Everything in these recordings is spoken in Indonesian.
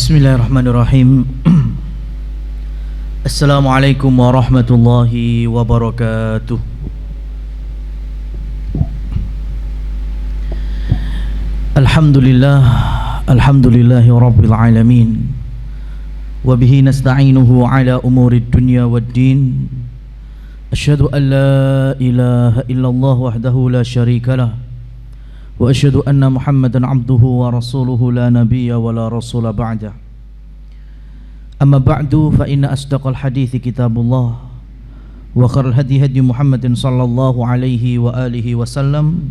Bismillahirrahmanirrahim. Assalamualaikum warahmatullahi wabarakatuh. Alhamdulillahi rabbil alamin. Wa bihi nasta'inuhu ala umurid dunya waddin. Asyhadu an la ilaha illallah wahdahu la syarikalah. Wa asyhadu anna Muhammadan abduhu wa rasuluhu la nabiyya wa la rasula ba'dah. Amma ba'du fa inna asdaqal hadithi kitabullah wa khairal hadi hadi Muhammadin sallallahu alaihi wa alihi wasallam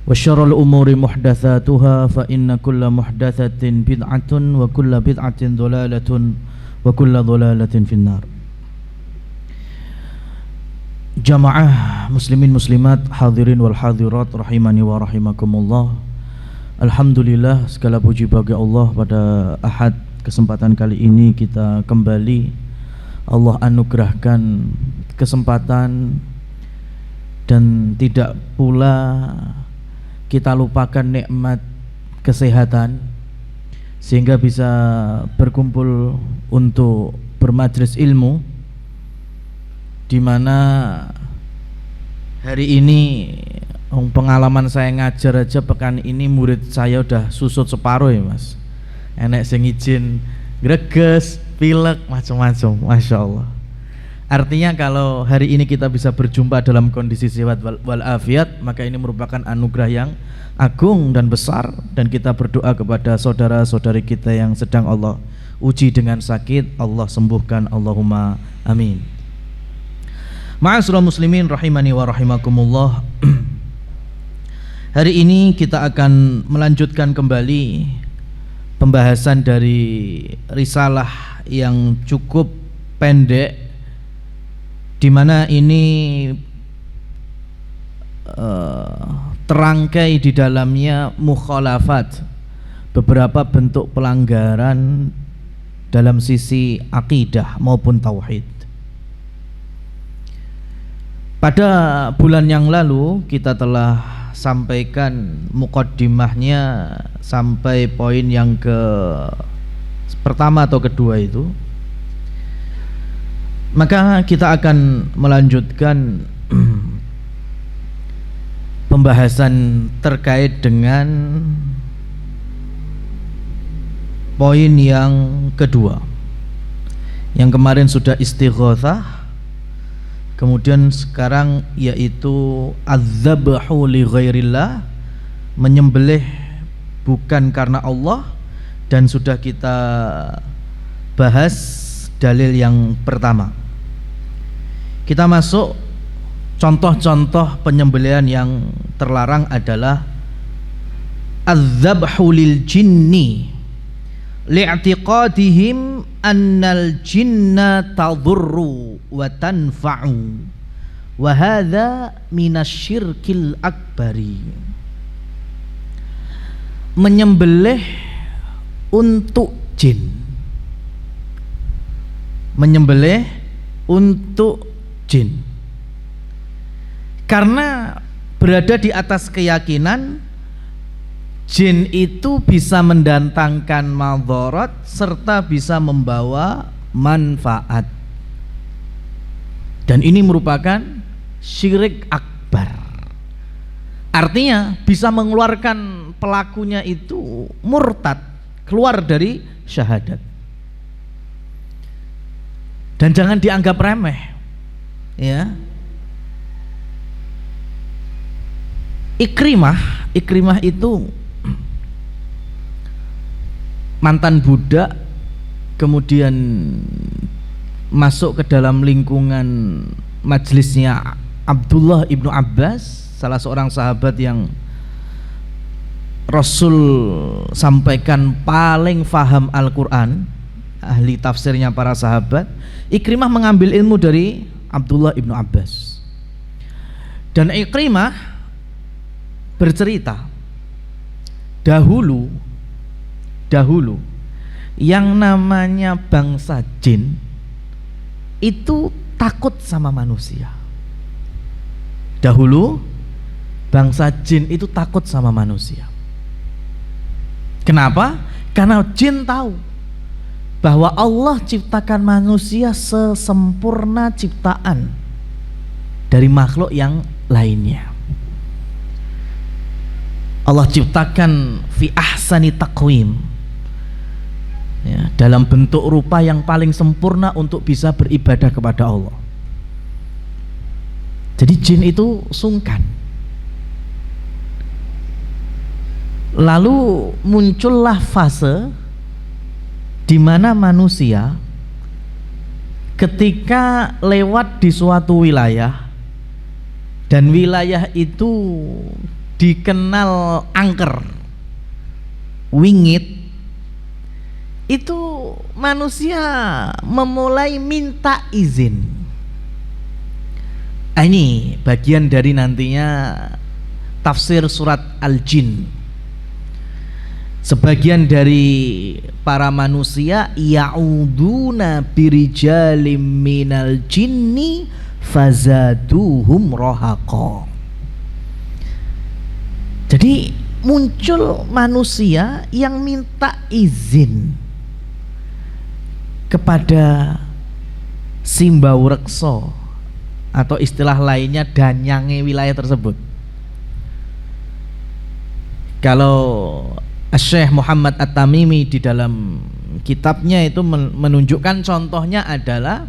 wa syarrul umuri muhdatsatuha fa inna kulla muhdatsatin bid'atun wa kulla bid'atin dhalalatun wa kulla dhalalatin finnar. Jamaah muslimin muslimat, hadirin wal hadirat rahimani wa rahimakumullah. Alhamdulillah, segala puji bagi Allah. Pada Ahad kesempatan kali ini kita kembali Allah anugerahkan kesempatan dan tidak pula kita lupakan nikmat kesehatan sehingga bisa berkumpul untuk bermajlis ilmu, di mana hari ini pengalaman saya ngajar aja pekan ini murid saya udah susut separuh ya mas. Enek sing izin greges, pilek, macam-macam, masya Allah. Artinya kalau hari ini kita bisa berjumpa dalam kondisi sehat walafiat, maka ini merupakan anugerah yang agung dan besar, dan kita berdoa kepada saudara-saudari kita yang sedang Allah uji dengan sakit, Allah sembuhkan, Allahumma amin. Ma'asyiral muslimin rahimani wa rahimakumullah. Hari ini kita akan melanjutkan kembali pembahasan dari risalah yang cukup pendek, di mana ini terangkai di dalamnya mukhalafat, beberapa bentuk pelanggaran dalam sisi akidah maupun tauhid. Pada bulan yang lalu kita telah sampaikan muqaddimahnya sampai poin yang pertama atau kedua itu. Maka kita akan melanjutkan pembahasan terkait dengan poin yang kedua. Yang kemarin sudah istighatsah, kemudian sekarang yaitu adzabhu li ghairillah, menyembelih bukan karena Allah, dan sudah kita bahas dalil yang pertama. Kita masuk contoh-contoh penyembelihan yang terlarang adalah adzabhu lil jinni li'tiqadihim annal jinna tadurru wa tanfa'u wa hadza minasyirkil akbari. Menyembelih untuk jin, menyembelih untuk jin, karena berada di atas keyakinan jin itu bisa mendatangkan madharat serta bisa membawa manfaat, dan ini merupakan syirik akbar. Artinya bisa mengeluarkan pelakunya itu murtad, keluar dari syahadat. Dan jangan dianggap remeh ya. Ikrimah itu mantan budak, kemudian masuk ke dalam lingkungan majelisnya Abdullah ibnu Abbas, salah seorang sahabat yang Rasul sampaikan paling faham Al-Quran, ahli tafsirnya para sahabat. Ikrimah mengambil ilmu dari Abdullah ibnu Abbas, dan Ikrimah bercerita dahulu yang namanya bangsa jin itu takut sama manusia. Dahulu bangsa jin itu takut sama manusia. Kenapa? Karena jin tahu bahwa Allah ciptakan manusia sesempurna ciptaan dari makhluk yang lainnya. Allah ciptakan fi ahsani taqwim, ya, dalam bentuk rupa yang paling sempurna untuk bisa beribadah kepada Allah. Jadi jin itu sungkan. Lalu muncullah fase di mana manusia ketika lewat di suatu wilayah dan wilayah itu dikenal angker, wingit, itu manusia memulai minta izin. Ini bagian dari nantinya tafsir surat Al-Jin. Sebagian dari para manusia ya'uduna birijalim minal jinni fazaduhum rohaqa. Jadi muncul manusia yang minta izin kepada Simbau Rekso atau istilah lainnya danyange wilayah tersebut. Kalau Syekh Muhammad At-Tamimi di dalam kitabnya itu menunjukkan contohnya adalah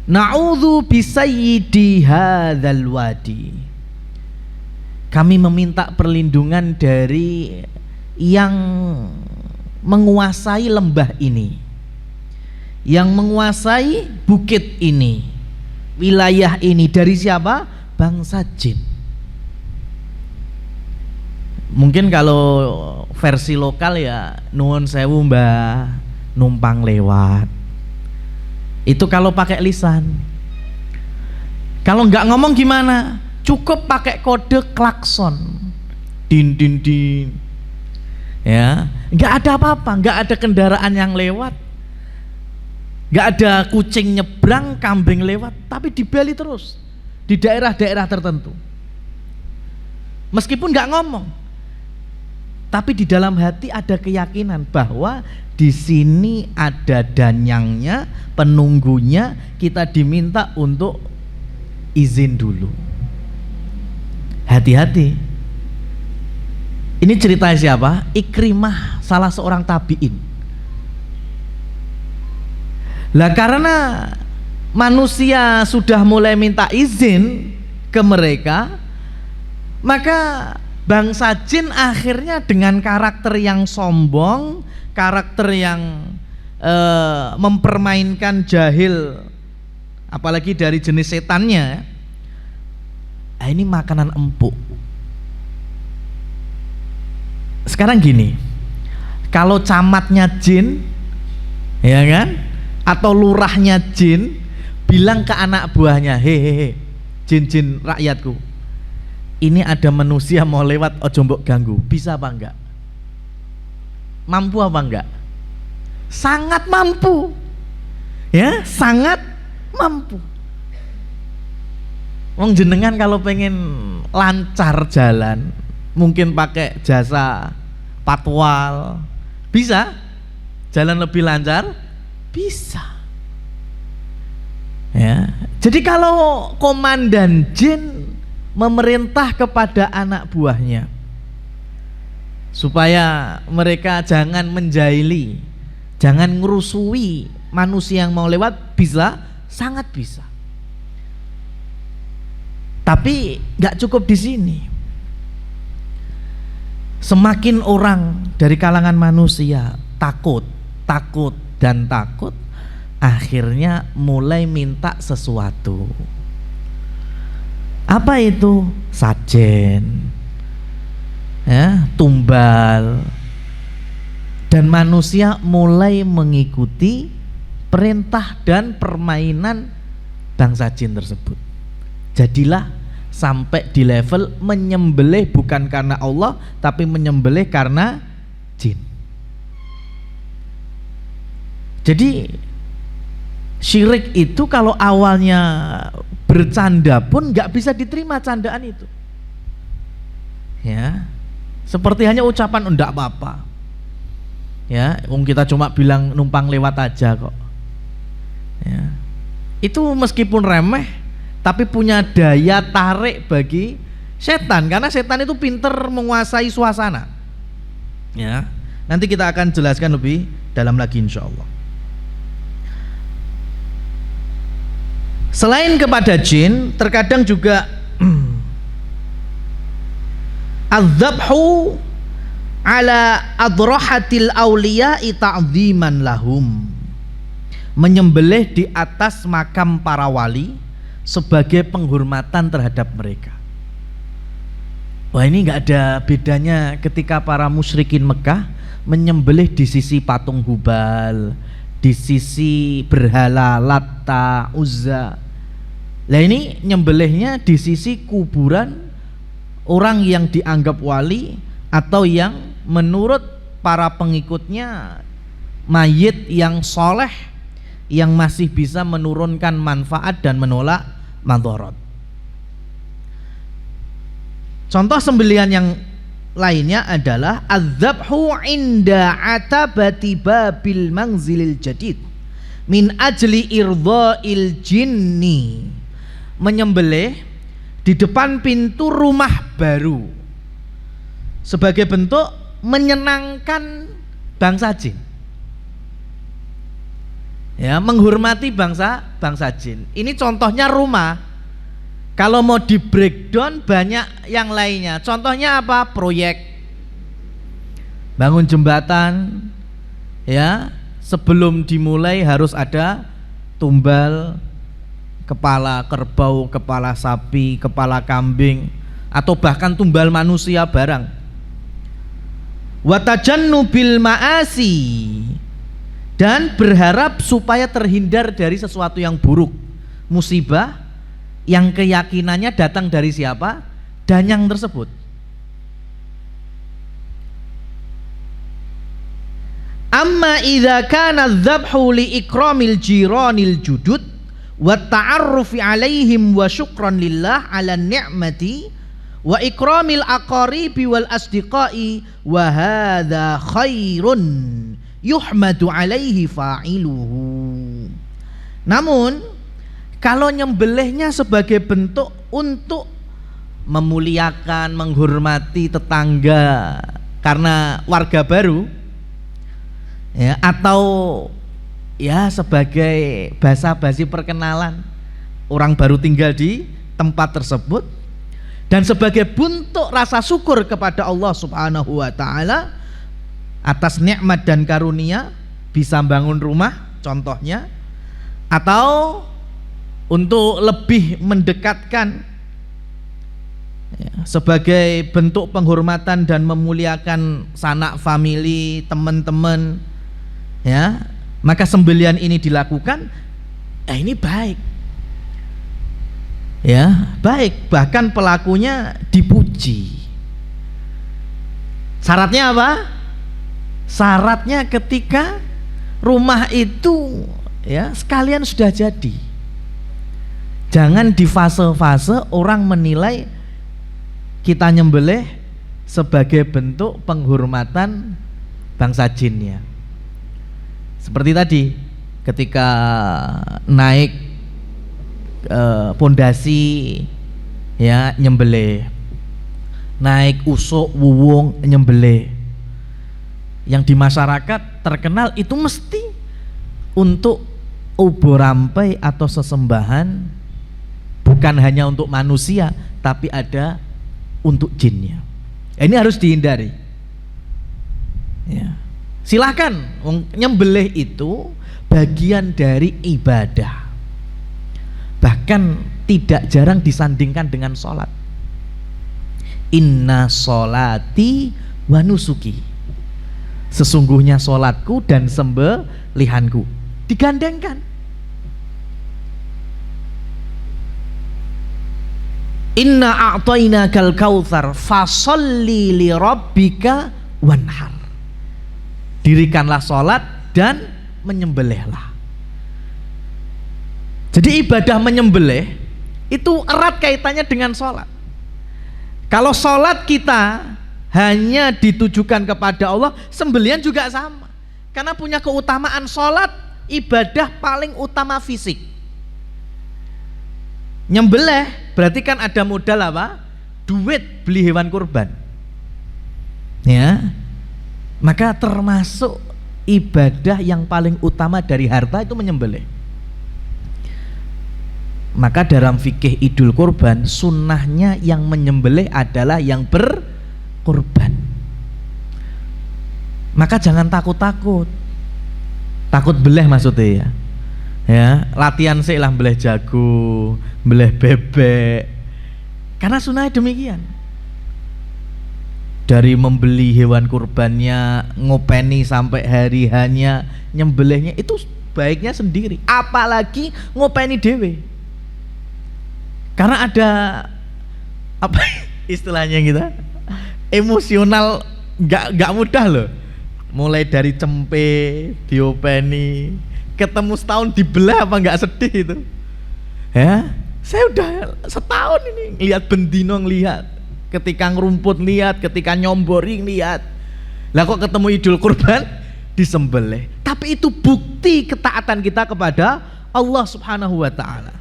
na'udzu bisayyidi hadzal wadi. Kami meminta perlindungan dari yang menguasai lembah ini, yang menguasai bukit ini, wilayah ini. Dari siapa? Bangsa jin. Mungkin kalau versi lokal ya nuwun sewu mbah, numpang lewat. Itu kalau pakai lisan. Kalau nggak ngomong gimana? Cukup pakai kode klakson, din din din, ya, nggak ada apa-apa, nggak ada kendaraan yang lewat, nggak ada kucing nyebrang, kambing lewat, tapi dibeli terus di daerah-daerah tertentu. Meskipun nggak ngomong, tapi di dalam hati ada keyakinan bahwa di sini ada danyangnya, penunggunya, kita diminta untuk izin dulu. Hati-hati. Ini cerita siapa? Ikrimah, salah seorang tabi'in. Lah karena manusia sudah mulai minta izin ke mereka, maka bangsa jin akhirnya dengan karakter yang sombong, karakter yang mempermainkan jahil, apalagi dari jenis setannya. Ini makanan empuk. Sekarang gini, kalau camatnya jin, ya kan, atau lurahnya jin bilang ke anak buahnya, hehehe, jin-jin rakyatku, ini ada manusia mau lewat, ojo mbok ganggu. Bisa apa enggak? Mampu apa enggak? Sangat mampu. Ya, sangat mampu. Wong jenengan kalau pengen lancar jalan, mungkin pakai jasa patwal, bisa jalan lebih lancar, bisa. Ya, jadi kalau komandan jin memerintah kepada anak buahnya supaya mereka jangan menjahili, jangan ngerusui manusia yang mau lewat, bisa, sangat bisa. Tapi nggak cukup di sini. Semakin orang dari kalangan manusia takut, akhirnya mulai minta sesuatu. Apa itu? Sajen, ya, tumbal. Dan manusia mulai mengikuti perintah dan permainan bangsa jin tersebut. Jadilah sampai di level menyembelih bukan karena Allah, tapi menyembelih karena jin. Jadi syirik itu kalau awalnya bercanda pun nggak bisa diterima candaan itu. Ya, seperti hanya ucapan enggak apa-apa. Ya, kita cuma bilang numpang lewat aja kok. Ya. Itu meskipun remeh tapi punya daya tarik bagi setan, karena setan itu pinter menguasai suasana. Ya, nanti kita akan jelaskan lebih dalam lagi insyaallah. Selain kepada jin, terkadang juga adzabhu ala adrahatil awliya'i ta'ziman lahum, menyembelih di atas makam para wali sebagai penghormatan terhadap mereka. Wah, ini nggak ada bedanya ketika para musyrikin Mekah menyembelih di sisi patung Hubal, di sisi berhala Latta, Uzza. Lah ini nyembelihnya di sisi kuburan orang yang dianggap wali atau yang menurut para pengikutnya mayit yang soleh, yang masih bisa menurunkan manfaat dan menolak madharat. Contoh sembelihan yang lainnya adalah adzabhu inda atabati babil manzilil jadid min ajli irdha'il jinni, menyembelih di depan pintu rumah baru sebagai bentuk menyenangkan bangsa jin. Ya, menghormati bangsa jin. Ini contohnya rumah. Kalau mau di breakdown banyak yang lainnya. Contohnya apa? Proyek bangun jembatan. Ya, sebelum dimulai harus ada tumbal kepala kerbau, kepala sapi, kepala kambing, atau bahkan tumbal manusia barang. Watajannubil ma'asi, dan berharap supaya terhindar dari sesuatu yang buruk, musibah yang keyakinannya datang dari siapa? Danyang tersebut. Amma idza kana dzabhu li ikramil jiranil judud wa ta'arrufi alaihim wa syukran lillah ala ni'mati wa ikramil aqaribi wal asdiqai wa hadza khairun yuhmadu alaihi fa'iluhu. Namun kalau nyembelihnya sebagai bentuk untuk memuliakan, menghormati tetangga karena warga baru, ya, atau ya sebagai basa-basi perkenalan orang baru tinggal di tempat tersebut, dan sebagai bentuk rasa syukur kepada Allah Subhanahu wa ta'ala atas nikmat dan karunia bisa bangun rumah contohnya, atau untuk lebih mendekatkan, ya, sebagai bentuk penghormatan dan memuliakan sanak famili, teman-teman, ya, maka sembelihan ini dilakukan. Ini baik, ya, baik, bahkan pelakunya dipuji. Syaratnya apa? Syaratnya ketika rumah itu, ya, sekalian sudah jadi. Jangan di fase-fase orang menilai kita nyembelih sebagai bentuk penghormatan bangsa jinnya. Seperti tadi ketika naik pondasi, ya, nyembelih, naik usuk wuwung nyembelih. Yang di masyarakat terkenal itu mesti untuk ubo rampai atau sesembahan, bukan hanya untuk manusia tapi ada untuk jinnya. Ini harus dihindari, ya. Silahkan, nyembelih itu bagian dari ibadah, bahkan tidak jarang disandingkan dengan sholat. Inna sholati wa nusuki, sesungguhnya sholatku dan sembelihanku, digandengkan. Inna a'tainakal kautsar fasholli li rabbika wanhar, dirikanlah sholat dan menyembelihlah. Jadi ibadah menyembelih itu erat kaitannya dengan sholat. Kalau sholat kita hanya ditujukan kepada Allah, sembelihan juga sama. karena punya keutamaan sholat, ibadah paling utama fisik. Nyembelih berarti kan ada modal apa? Duit beli hewan kurban. Ya. Maka termasuk ibadah yang paling utama dari harta itu menyembelih. Maka dalam fikih Idul Kurban, sunnahnya yang menyembelih adalah yang berkurban. Maka jangan takut-takut. Takut beleh maksudnya ya. Ya, latihan sih lah beleh jago, beleh bebek. Karena sunnahnya demikian. Dari membeli hewan kurbannya, ngopeni sampai hari hanya nyembelihnya itu baiknya sendiri. Apalagi ngopeni dewe. Karena ada apa istilahnya kita emosional, nggak mudah loh. Mulai dari cempe, diopeni, ketemu setahun dibelah apa nggak sedih itu? Ya, saya udah setahun ini lihat bendino ngelihat. Ketika ngerumput lihat, ketika nyombori lihat. Lah kok ketemu Idul Kurban disembelih. Tapi itu bukti ketaatan kita kepada Allah Subhanahu wa taala.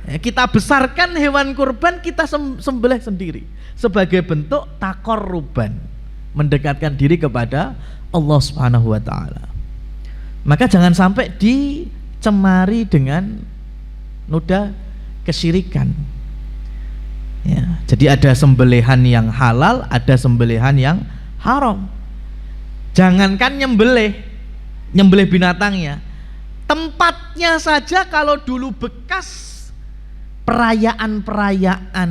Ya, kita besarkan hewan kurban, kita sembelih sendiri sebagai bentuk takorruban, mendekatkan diri kepada Allah Subhanahu wa taala. Maka jangan sampai dicemari dengan noda kesyirikan. Ya, jadi ada sembelihan yang halal, ada sembelihan yang haram. Jangankan nyembelih binatangnya, tempatnya saja kalau dulu bekas perayaan-perayaan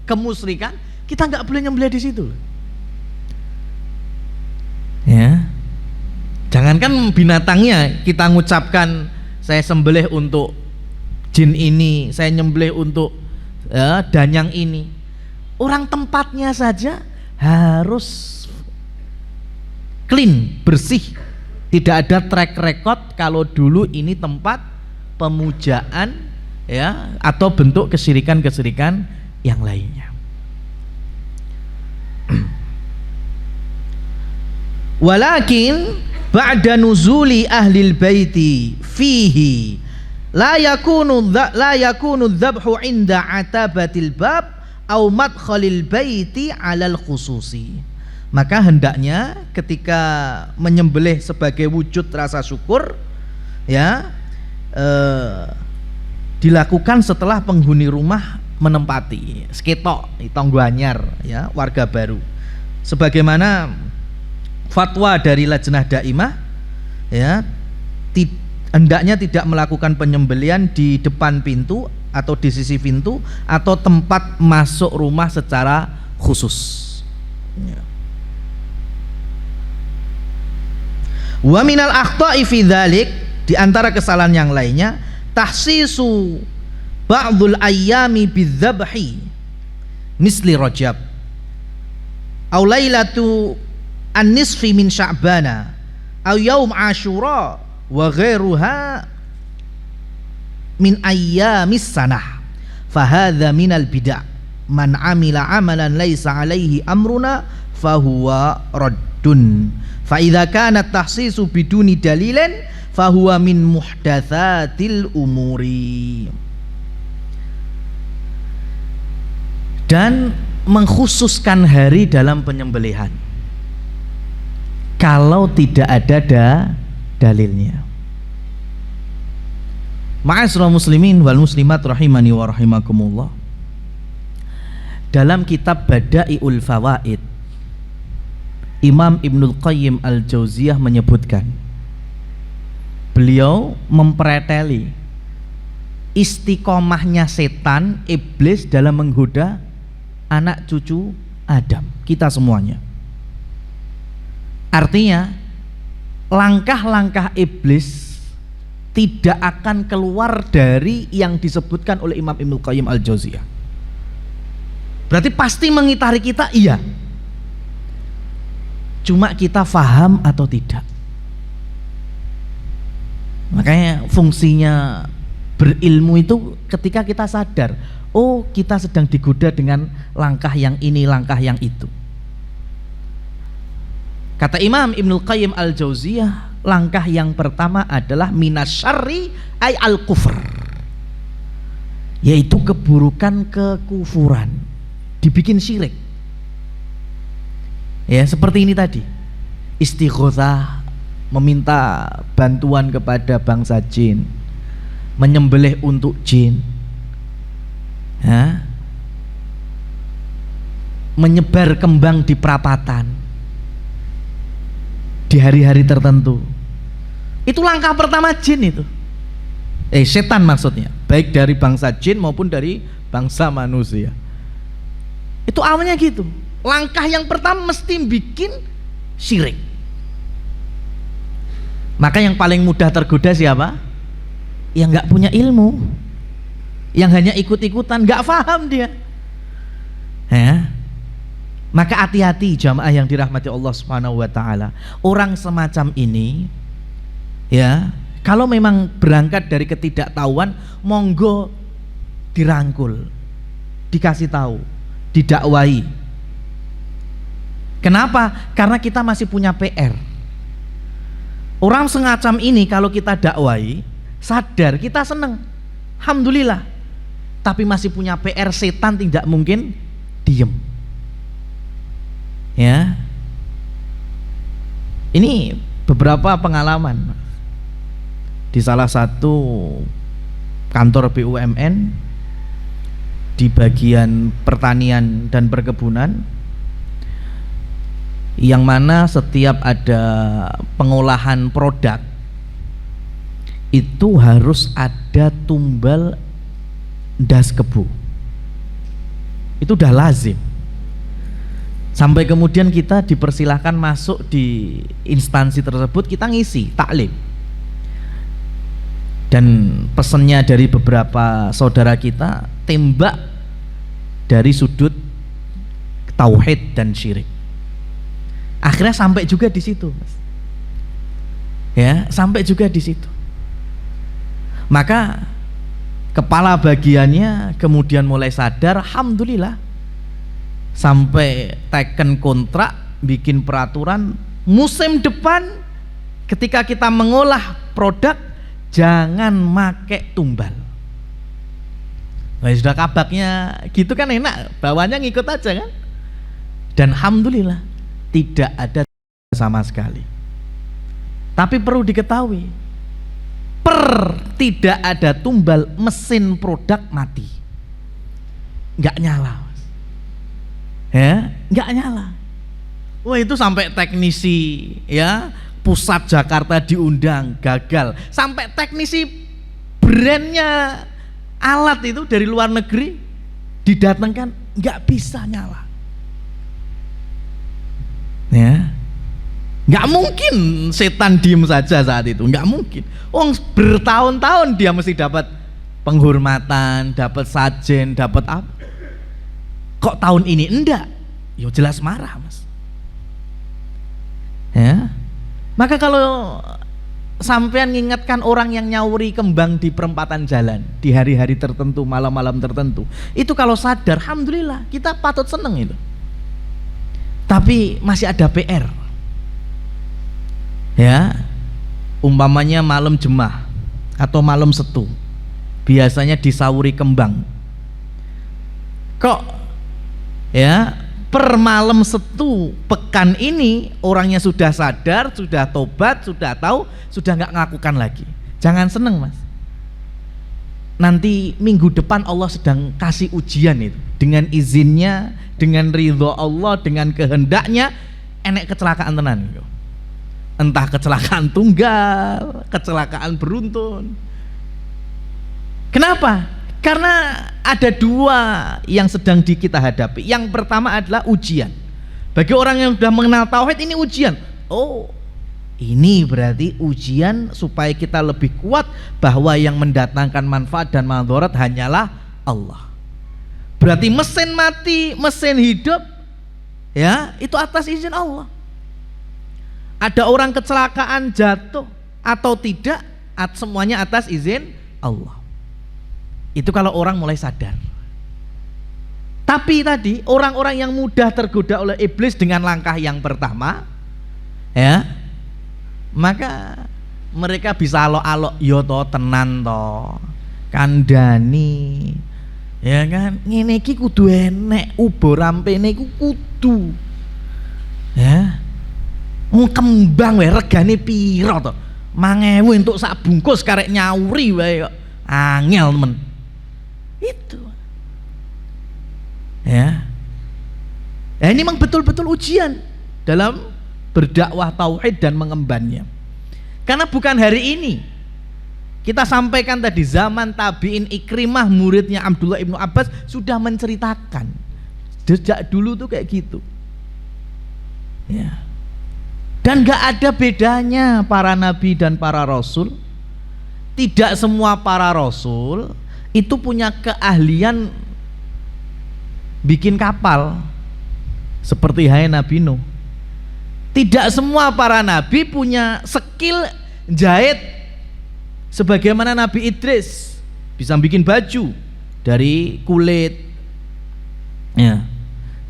kemusyrikan, kita nggak boleh nyembelih di situ. Ya, jangankan binatangnya, kita ngucapkan saya sembelih untuk jin ini, saya nyembelih untuk danyang ini. Orang tempatnya saja harus clean, bersih. Tidak ada track record kalau dulu ini tempat pemujaan ya atau bentuk kesyirikan-kesyirikan yang lainnya. Walakin ba'da nuzuli ahlil baiti fihi la yakunu dzabhu inda atabatil bab au madkhalil baiti alal khususi. Maka hendaknya ketika menyembelih sebagai wujud rasa syukur ya dilakukan setelah penghuni rumah menempati seketok tonggo anyar ya, warga baru, sebagaimana fatwa dari Lajnah Daimah ya, hendaknya tidak melakukan penyembelian di depan pintu atau di sisi pintu atau tempat masuk rumah secara khusus ya. Wa minal akhta'i fi dzalik, di antara kesalahan yang lainnya, tahsisu ba'dul ayyami bidzabhi misli Rajab au lailatu an-nisfi min Sya'bana au yaum Asyura wa ghairuha min ayyamis sanah fahadha minal bid'ah man amila amalan laisa alaihi amruna fahuwa raddun fa idza kana tahsisu biduni dalilin fahuwa min muhdatsatil umuri. Dan mengkhususkan hari dalam penyembelihan kalau tidak ada dalilnya. Ma'asyiral muslimin wal muslimat rahimani wa rahimakumullah. Dalam kitab Bada'iul Fawaid, Imam Ibnul Qayyim Al-Jauziyah menyebutkan, beliau mempreteli istiqomahnya setan, iblis dalam menggoda anak cucu Adam, kita semuanya. Artinya langkah-langkah iblis tidak akan keluar dari yang disebutkan oleh Imam Ibnul Qayyim Al-Jauziyah. Berarti pasti mengitari kita, iya. Cuma kita faham atau tidak. Makanya fungsinya berilmu itu ketika kita sadar, oh kita sedang digoda dengan langkah yang ini, langkah yang itu. Kata Imam Ibnul Qayyim Al-Jauziyah, langkah yang pertama adalah minasyarri ay al-kufr, yaitu keburukan kekufuran, dibikin syirik. Ya, seperti ini tadi, istighotsah, meminta bantuan kepada bangsa jin, menyembelih untuk jin, ya, menyebar kembang di perapatan di hari-hari tertentu. Itu langkah pertama jin itu. Setan maksudnya, baik dari bangsa jin maupun dari bangsa manusia. Itu awalnya gitu. Langkah yang pertama mesti bikin syirik. Maka yang paling mudah tergoda siapa? Yang nggak punya ilmu, yang hanya ikut-ikutan, nggak paham dia. Ya. Maka hati-hati jamaah yang dirahmati Allah Subhanahu wa taala. Orang semacam ini, ya, kalau memang berangkat dari ketidaktahuan, monggo dirangkul, dikasih tahu, didakwai. Kenapa? Karena kita masih punya PR. Orang semacam ini kalau kita dakwai, sadar, kita seneng, alhamdulillah. Tapi masih punya PR, setan tidak mungkin diem. Ya, ini beberapa pengalaman di salah satu kantor BUMN di bagian pertanian dan perkebunan, yang mana setiap ada pengolahan produk itu harus ada tumbal das kebu. Itu udah lazim. Sampai kemudian kita dipersilahkan masuk di instansi tersebut, kita ngisi taklim. Dan pesannya dari beberapa saudara kita, tembak dari sudut tauhid dan syirik. Akhirnya sampai juga di situ, Mas. Ya, sampai juga di situ. Maka kepala bagiannya kemudian mulai sadar, alhamdulillah. Sampai teken kontrak, bikin peraturan, musim depan ketika kita mengolah produk jangan make tumbal. Nah, sudah kabaknya gitu kan enak, bawahnya ngikut aja kan. Dan alhamdulillah tidak ada sama sekali. Tapi perlu diketahui, tidak ada tumbal, mesin produk mati, nggak nyala. Ya, nggak nyala. Wah, itu sampai teknisi, ya, pusat Jakarta diundang, gagal. Sampai teknisi brandnya alat itu dari luar negeri didatangkan, nggak bisa nyala. Ya, nggak mungkin setan diem saja saat itu, nggak mungkin. Bertahun-tahun dia mesti dapat penghormatan, dapat sajen, dapat apa? Kok tahun ini enggak? Ya jelas marah, Mas. Ya. Maka kalau sampean mengingatkan orang yang nyawuri kembang di perempatan jalan di hari-hari tertentu, malam-malam tertentu, itu kalau sadar, alhamdulillah, kita patut seneng itu. Tapi masih ada PR. Ya. Umpamanya malam jemah atau malam setu, biasanya disawuri kembang. Kok ya, per malam setu pekan ini orangnya sudah sadar, sudah tobat, sudah tahu, sudah nggak ngakukan lagi. Jangan seneng, Mas. Nanti minggu depan Allah sedang kasih ujian itu, dengan izinnya, dengan ridho Allah, dengan kehendaknya, enek kecelakaan tenan gitu. Entah kecelakaan tunggal, kecelakaan beruntun. Kenapa? Karena ada dua yang sedang kita hadapi. Yang pertama adalah ujian. Bagi orang yang sudah mengenal tauhid, ini ujian. Oh, ini berarti ujian supaya kita lebih kuat bahwa yang mendatangkan manfaat dan madharat hanyalah Allah. Berarti mesin mati, mesin hidup, ya, itu atas izin Allah. Ada orang kecelakaan, jatuh atau tidak, semuanya atas izin Allah. Itu kalau orang mulai sadar. Tapi tadi orang-orang yang mudah tergoda oleh iblis dengan langkah yang pertama, Ya. Maka mereka bisa alok-alok yo to tenan to. Kandhani. Ya kan? Ngene iki kudu enek ubo rampene iku kudu. Ya. Kembang wae regane piro to? 5.000 entuk sak bungkus karek nyauri wae kok. Angel men. Itu. Ya. Ya ini memang betul-betul ujian dalam berdakwah tauhid dan mengembannya. Karena bukan hari ini. Kita sampaikan tadi zaman tabi'in Ikrimah muridnya Abdullah ibnu Abbas sudah menceritakan. Sejak dulu tuh kayak gitu. Ya. Dan gak ada bedanya para nabi dan para rasul. Tidak semua para rasul itu punya keahlian bikin kapal seperti hai Nabi Nuh. Tidak semua para nabi punya skill jahit sebagaimana Nabi Idris bisa bikin baju dari kulit. Ya.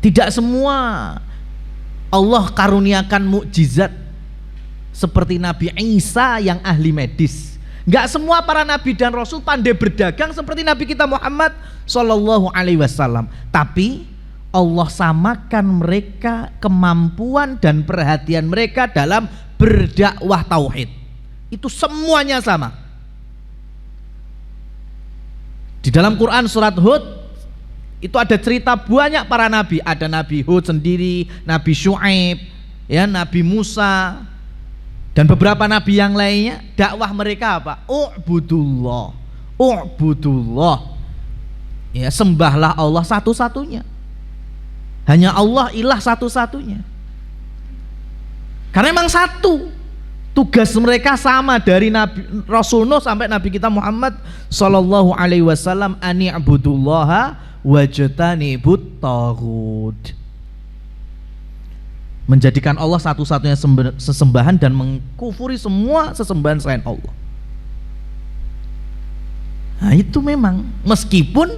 Tidak semua Allah karuniakan mukjizat seperti Nabi Isa yang ahli medis. Enggak semua para nabi dan rasul pandai berdagang seperti Nabi kita Muhammad sallallahu alaihi wasallam. Tapi Allah samakan mereka kemampuan dan perhatian mereka dalam berdakwah tauhid. Itu semuanya sama. Di dalam Quran surat Hud itu ada cerita banyak para nabi. Ada Nabi Hud sendiri, Nabi Syuaib, ya, Nabi Musa, dan beberapa nabi yang lainnya. Dakwah mereka apa? U'budullah, u'budullah. Ya, sembahlah Allah satu-satunya. Hanya Allah ilah satu-satunya. Karena memang satu. Tugas mereka sama dari Nabi Rasul Nuh sampai Nabi kita Muhammad sallallahu alaihi wasallam, ani'budullaha wajtanibut taghut. Menjadikan Allah satu-satunya sesembahan dan mengkufuri semua sesembahan selain Allah. Nah, itu memang meskipun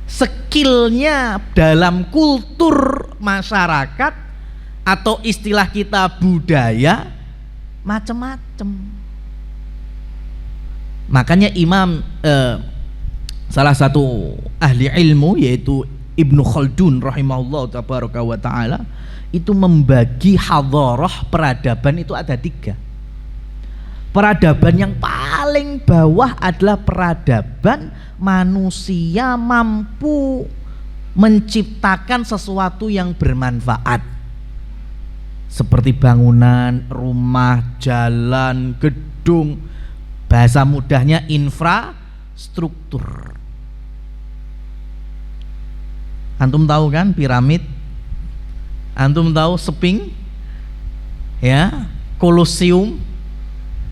skillnya dalam kultur masyarakat atau istilah kita budaya macam-macam. Makanya salah satu ahli ilmu yaitu Ibnu Khaldun rahimahullah tabaraka wa ta'ala itu membagi hadharah peradaban itu ada 3. Peradaban yang paling bawah adalah peradaban manusia mampu menciptakan sesuatu yang bermanfaat seperti bangunan, rumah, jalan, gedung, bahasa mudahnya infrastruktur. Antum tahu kan piramid? Antum tahu Sphinx? Ya, Kolosium?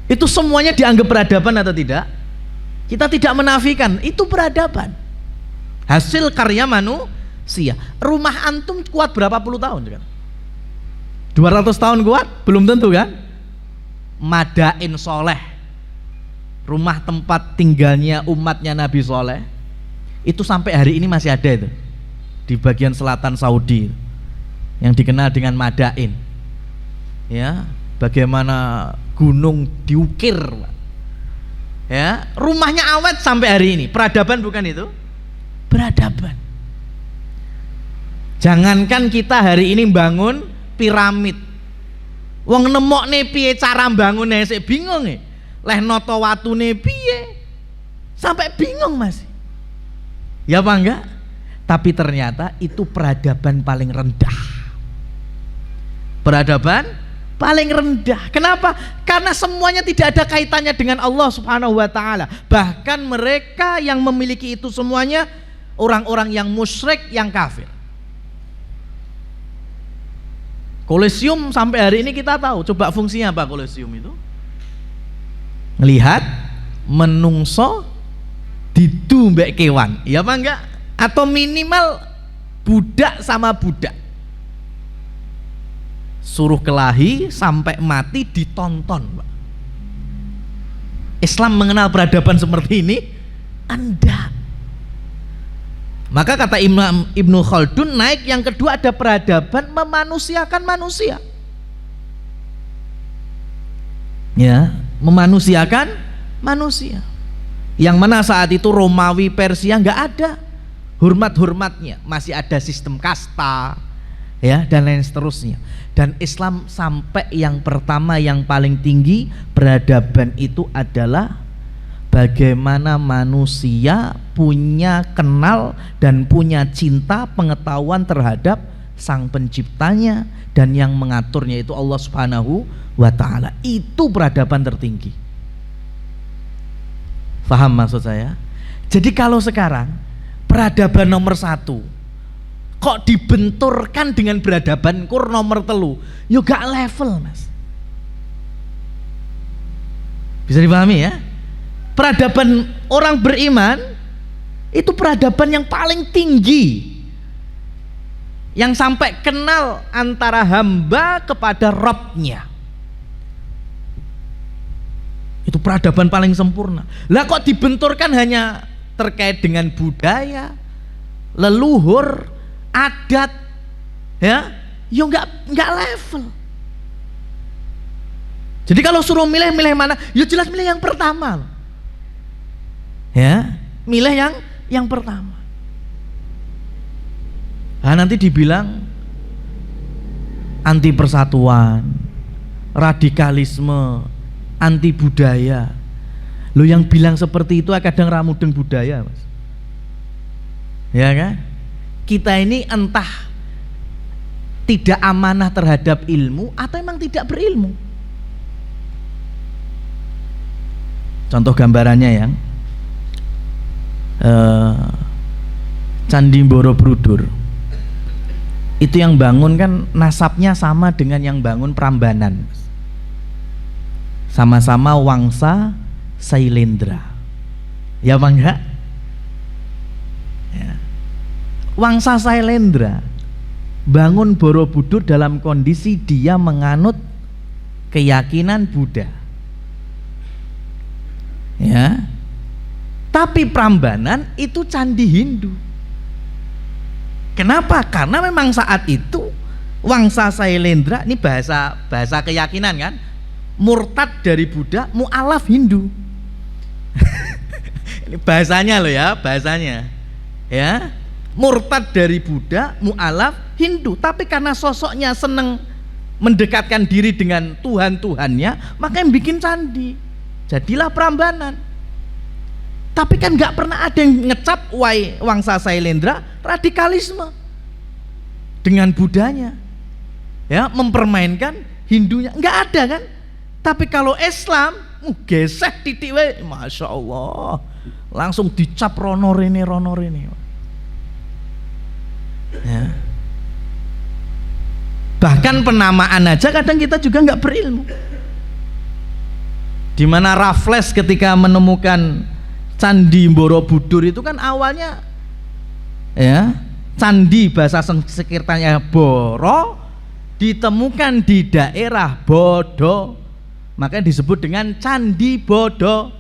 Itu semuanya dianggap peradaban atau tidak? Kita tidak menafikan, itu peradaban. Hasil karya manusia. Rumah antum kuat berapa puluh tahun kan? 200 tahun kuat? Belum tentu kan? Madain Soleh, rumah tempat tinggalnya umatnya Nabi Soleh, itu sampai hari ini masih ada itu di bagian selatan Saudi yang dikenal dengan Madain. Ya, bagaimana gunung diukir, ya, rumahnya awet sampai hari ini. Peradaban bukan itu? Peradaban. Jangankan kita hari ini bangun piramid, wong nemokne piye cara bangunnya sik bingung e. Leh noto watune piye? Sampai bingung masih. Ya apa enggak? Tapi ternyata itu peradaban paling rendah. Peradaban paling rendah. Kenapa? Karena semuanya tidak ada kaitannya dengan Allah Subhanahu wa taala. Bahkan mereka yang memiliki itu semuanya orang-orang yang musyrik, yang kafir. Kolosium sampai hari ini kita tahu. Coba fungsinya apa kolosium itu? Ngelihat menungso didu mbek kewan. Ya apa enggak? Atau minimal budak sama budak. Suruh kelahi sampai mati ditonton, Pak. Islam mengenal peradaban seperti ini? Anda. Maka kata Imam Ibnu Khaldun naik yang kedua ada peradaban memanusiakan manusia. Ya, memanusiakan manusia. Yang mana saat itu Romawi Persia nggak ada hormat-hormatnya, masih ada sistem kasta, ya, dan lain seterusnya. Dan Islam sampai yang pertama yang paling tinggi peradaban itu adalah bagaimana manusia punya kenal dan punya cinta pengetahuan terhadap sang penciptanya dan yang mengaturnya itu Allah Subhanahu wa ta'ala. Itu peradaban tertinggi. Faham maksud saya? Jadi kalau sekarang peradaban nomor 1 kok dibenturkan dengan peradaban kur nomor 3, yo gak level, Mas. Bisa dipahami ya? Peradaban orang beriman itu peradaban yang paling tinggi, yang sampai kenal antara hamba kepada Rabb-nya. Itu peradaban paling sempurna. Lah kok dibenturkan hanya terkait dengan budaya, leluhur, adat, ya? Yo nggak level. Jadi kalau suruh milih mana? Yo jelas milih yang pertama. Ya, milih yang pertama. Nah, nanti dibilang anti persatuan, radikalisme, anti budaya. Lo yang bilang seperti itu kadang ramudeng budaya, Mas. Ya kan? Kita ini entah tidak amanah terhadap ilmu atau emang tidak berilmu. Contoh gambarannya yang Candi Borobudur itu yang bangun kan nasabnya sama dengan yang bangun Prambanan, sama-sama Wangsa Sailendra, ya bang ya? Wangsa Sailendra bangun Borobudur dalam kondisi dia menganut keyakinan Buddha, ya. Tapi Prambanan itu candi Hindu. Kenapa? Karena memang saat itu Wangsa Sailendra ini bahasa keyakinan kan, murtad dari Buddha, mu'alaf Hindu. Ini bahasanya loh ya, bahasanya. Ya, murtad dari Buddha, mu'alaf Hindu. Tapi karena sosoknya seneng mendekatkan diri dengan Tuhan-Tuhannya, maka yang bikin candi. Jadilah Prambanan. Tapi kan nggak pernah ada yang ngecap Wangsa Sailendra radikalisme dengan Budanya, ya, mempermainkan Hindunya, nggak ada kan. Tapi kalau Islam gesek titik we, masya Allah, langsung dicap rono rene. Ya. Bahkan penamaan aja kadang kita juga nggak berilmu. Dimana Raffles ketika menemukan Candi Borobudur itu kan awalnya, ya, candi bahasa sekitarnya Boro ditemukan di daerah Bodo, makanya disebut dengan Candi Bodo.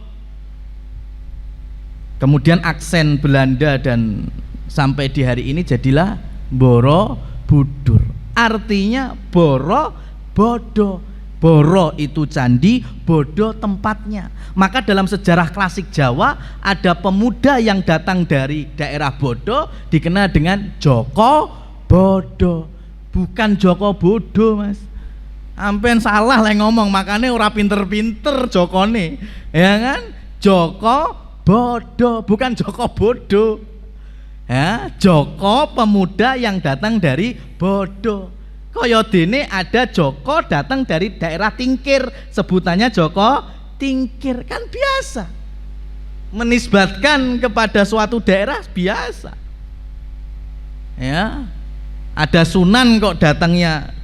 Kemudian aksen Belanda dan sampai di hari ini jadilah Borobudur. Artinya Boro Bodo. Boro itu candi, Bodo tempatnya. Maka dalam sejarah klasik Jawa ada pemuda yang datang dari daerah Bodo dikenal dengan Joko Bodo, bukan Joko Bodo, Mas. Ampen salah lah ngomong, makanya ora pinter-pinter Jokone, ya kan? Joko Bodo, bukan Joko Bodo. Ya, Joko pemuda yang datang dari Bodo. Kaya dene ada Joko datang dari daerah Tingkir, sebutannya Joko Tingkir, kan biasa. Menisbatkan kepada suatu daerah biasa. Ya. Ada Sunan kok datangnya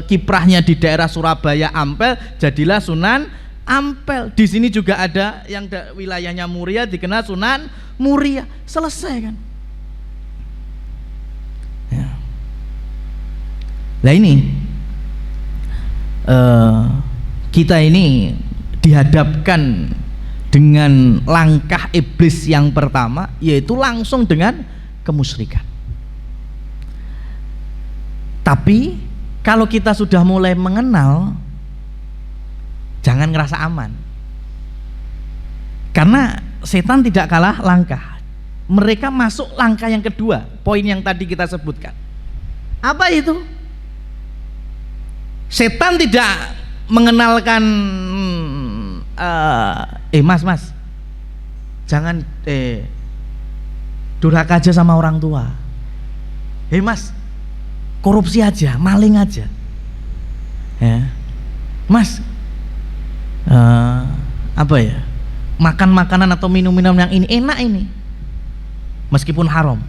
kiprahnya di daerah Surabaya Ampel, jadilah Sunan Ampel. Di sini juga ada yang wilayahnya Muria dikenal Sunan Muria. Selesai kan? Ya. Nah ini kita ini dihadapkan dengan langkah iblis yang pertama, yaitu langsung dengan kemusyrikan. Tapi kalau kita sudah mulai mengenal Jangan ngerasa aman. Karena setan tidak kalah langkah. Mereka masuk langkah yang kedua, poin yang tadi kita sebutkan. Apa itu? Setan tidak mengenalkan mas, jangan durhaka aja sama orang tua. Mas, korupsi aja, maling aja. Ya. Mas, makan makanan atau minum-minum yang ini enak ini, meskipun haram.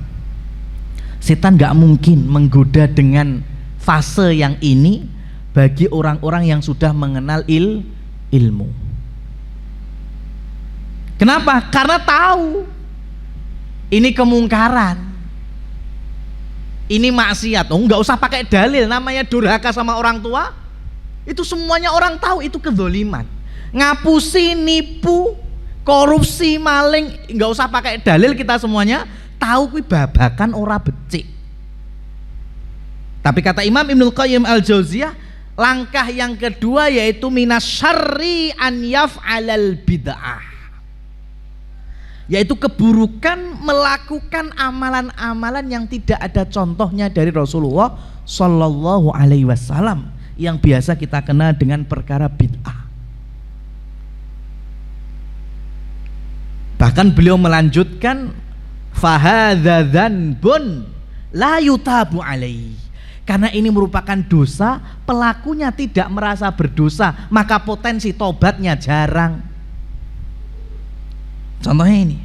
Setan gak mungkin menggoda dengan fase yang ini bagi orang-orang yang sudah mengenal ilmu. Kenapa? Karena tahu ini kemungkaran, ini maksiat. Nggak usah pakai dalil, namanya durhaka sama orang tua, itu semuanya orang tahu itu kezoliman. Ngapusi, nipu, korupsi, maling, nggak usah pakai dalil, kita semuanya tahu kuwi babakan ora becik. Tapi kata Imam Ibnul Qayyim Al-Jauziyah, langkah yang kedua yaitu minasyarri an yaf'alal bid'ah, yaitu keburukan melakukan amalan-amalan yang tidak ada contohnya dari Rasulullah Shallallahu Alaihi Wasallam, yang biasa kita kenal dengan perkara bid'ah. Bahkan beliau melanjutkan, fahadza dzanbun la yutabu alaihi, karena ini merupakan dosa, pelakunya tidak merasa berdosa, maka potensi tobatnya jarang. Contohnya ini,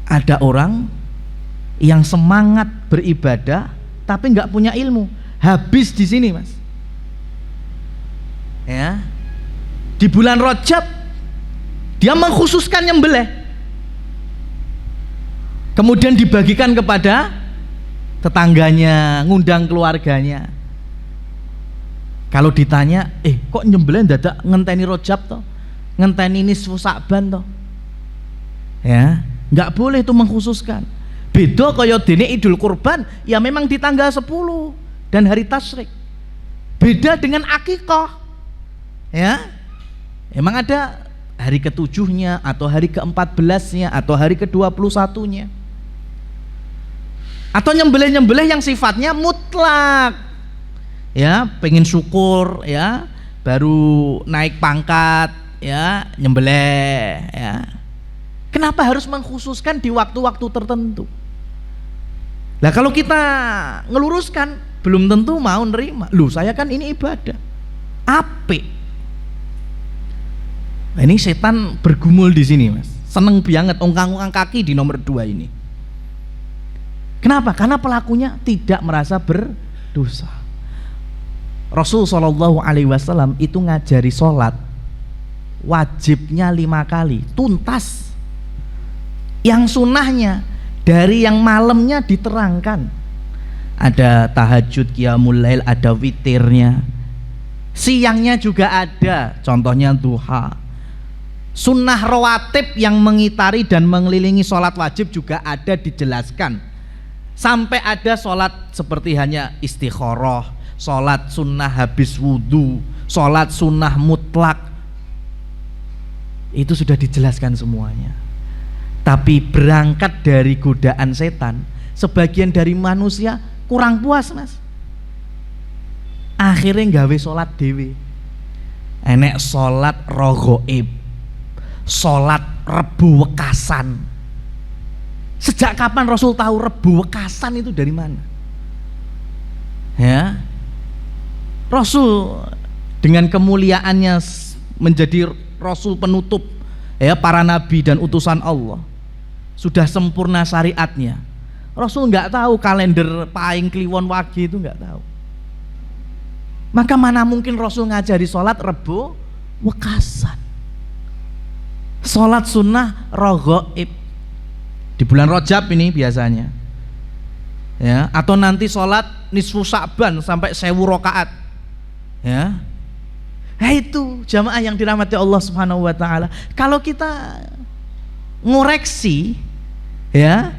ada orang yang semangat beribadah tapi nggak punya ilmu, habis di sini mas. Ya, di bulan Rajab dia mengkhususkan nyembelih, kemudian dibagikan kepada tetangganya, ngundang keluarganya. Kalau ditanya, kok nyembelih dadak ngenteni Rajab toh, ngenteni nisfu Sa'ban toh? Ya, nggak boleh itu mengkhususkan. Beda kaya dene Idul Kurban, ya memang di tanggal 10 dan hari tasyrik. Beda dengan akikah. Ya, emang ada hari ke-7-nya atau hari ke-14-nya atau hari ke-21-nya. Atau nyembelih-nyembelih yang sifatnya mutlak. Ya, pengen syukur ya, baru naik pangkat ya, nyembelih ya. Kenapa harus mengkhususkan di waktu-waktu tertentu? Nah, kalau kita ngeluruskan, belum tentu mau nerima. Loh, saya kan ini ibadah. Apik. Nah, ini setan bergumul di sini, mas. Seneng banget ongkang-ongkang kaki di nomor 2 ini. Kenapa? Karena pelakunya tidak merasa berdosa. Rasul Shallallahu Alaihi Wasallam itu ngajari sholat wajibnya 5 kali tuntas. Yang sunnahnya dari yang malamnya diterangkan. Ada tahajud, qiyamul lail, ada witirnya. Siangnya juga ada, contohnya duha. Sunnah rawatib yang mengitari dan mengelilingi sholat wajib juga ada dijelaskan. Sampai ada sholat seperti hanya istikharah, sholat sunnah habis wudhu, sholat sunnah mutlak. Itu sudah dijelaskan semuanya. Tapi berangkat dari godaan setan, sebagian dari manusia kurang puas mas. Akhirnya gawe sholat dewe. Enek sholat raghaib, sholat Rebu Wekasan. Sejak kapan Rasul tahu Rebu Wekasan itu dari mana? Ya, Rasul dengan kemuliaannya menjadi Rasul penutup ya para nabi dan utusan Allah, sudah sempurna syariatnya. Rasul nggak tahu kalender Paing Kliwon Wage, itu nggak tahu. Maka mana mungkin Rasul ngajari sholat Rebu Wekasan, sholat sunnah raghaib di bulan Rajab ini biasanya ya, atau nanti sholat nisfu Sa'ban sampai 1000 rakaat ya. Nah itu jamaah yang dirahmati Allah Subhanahu wa ta'ala. Kalau kita ngoreksi ya,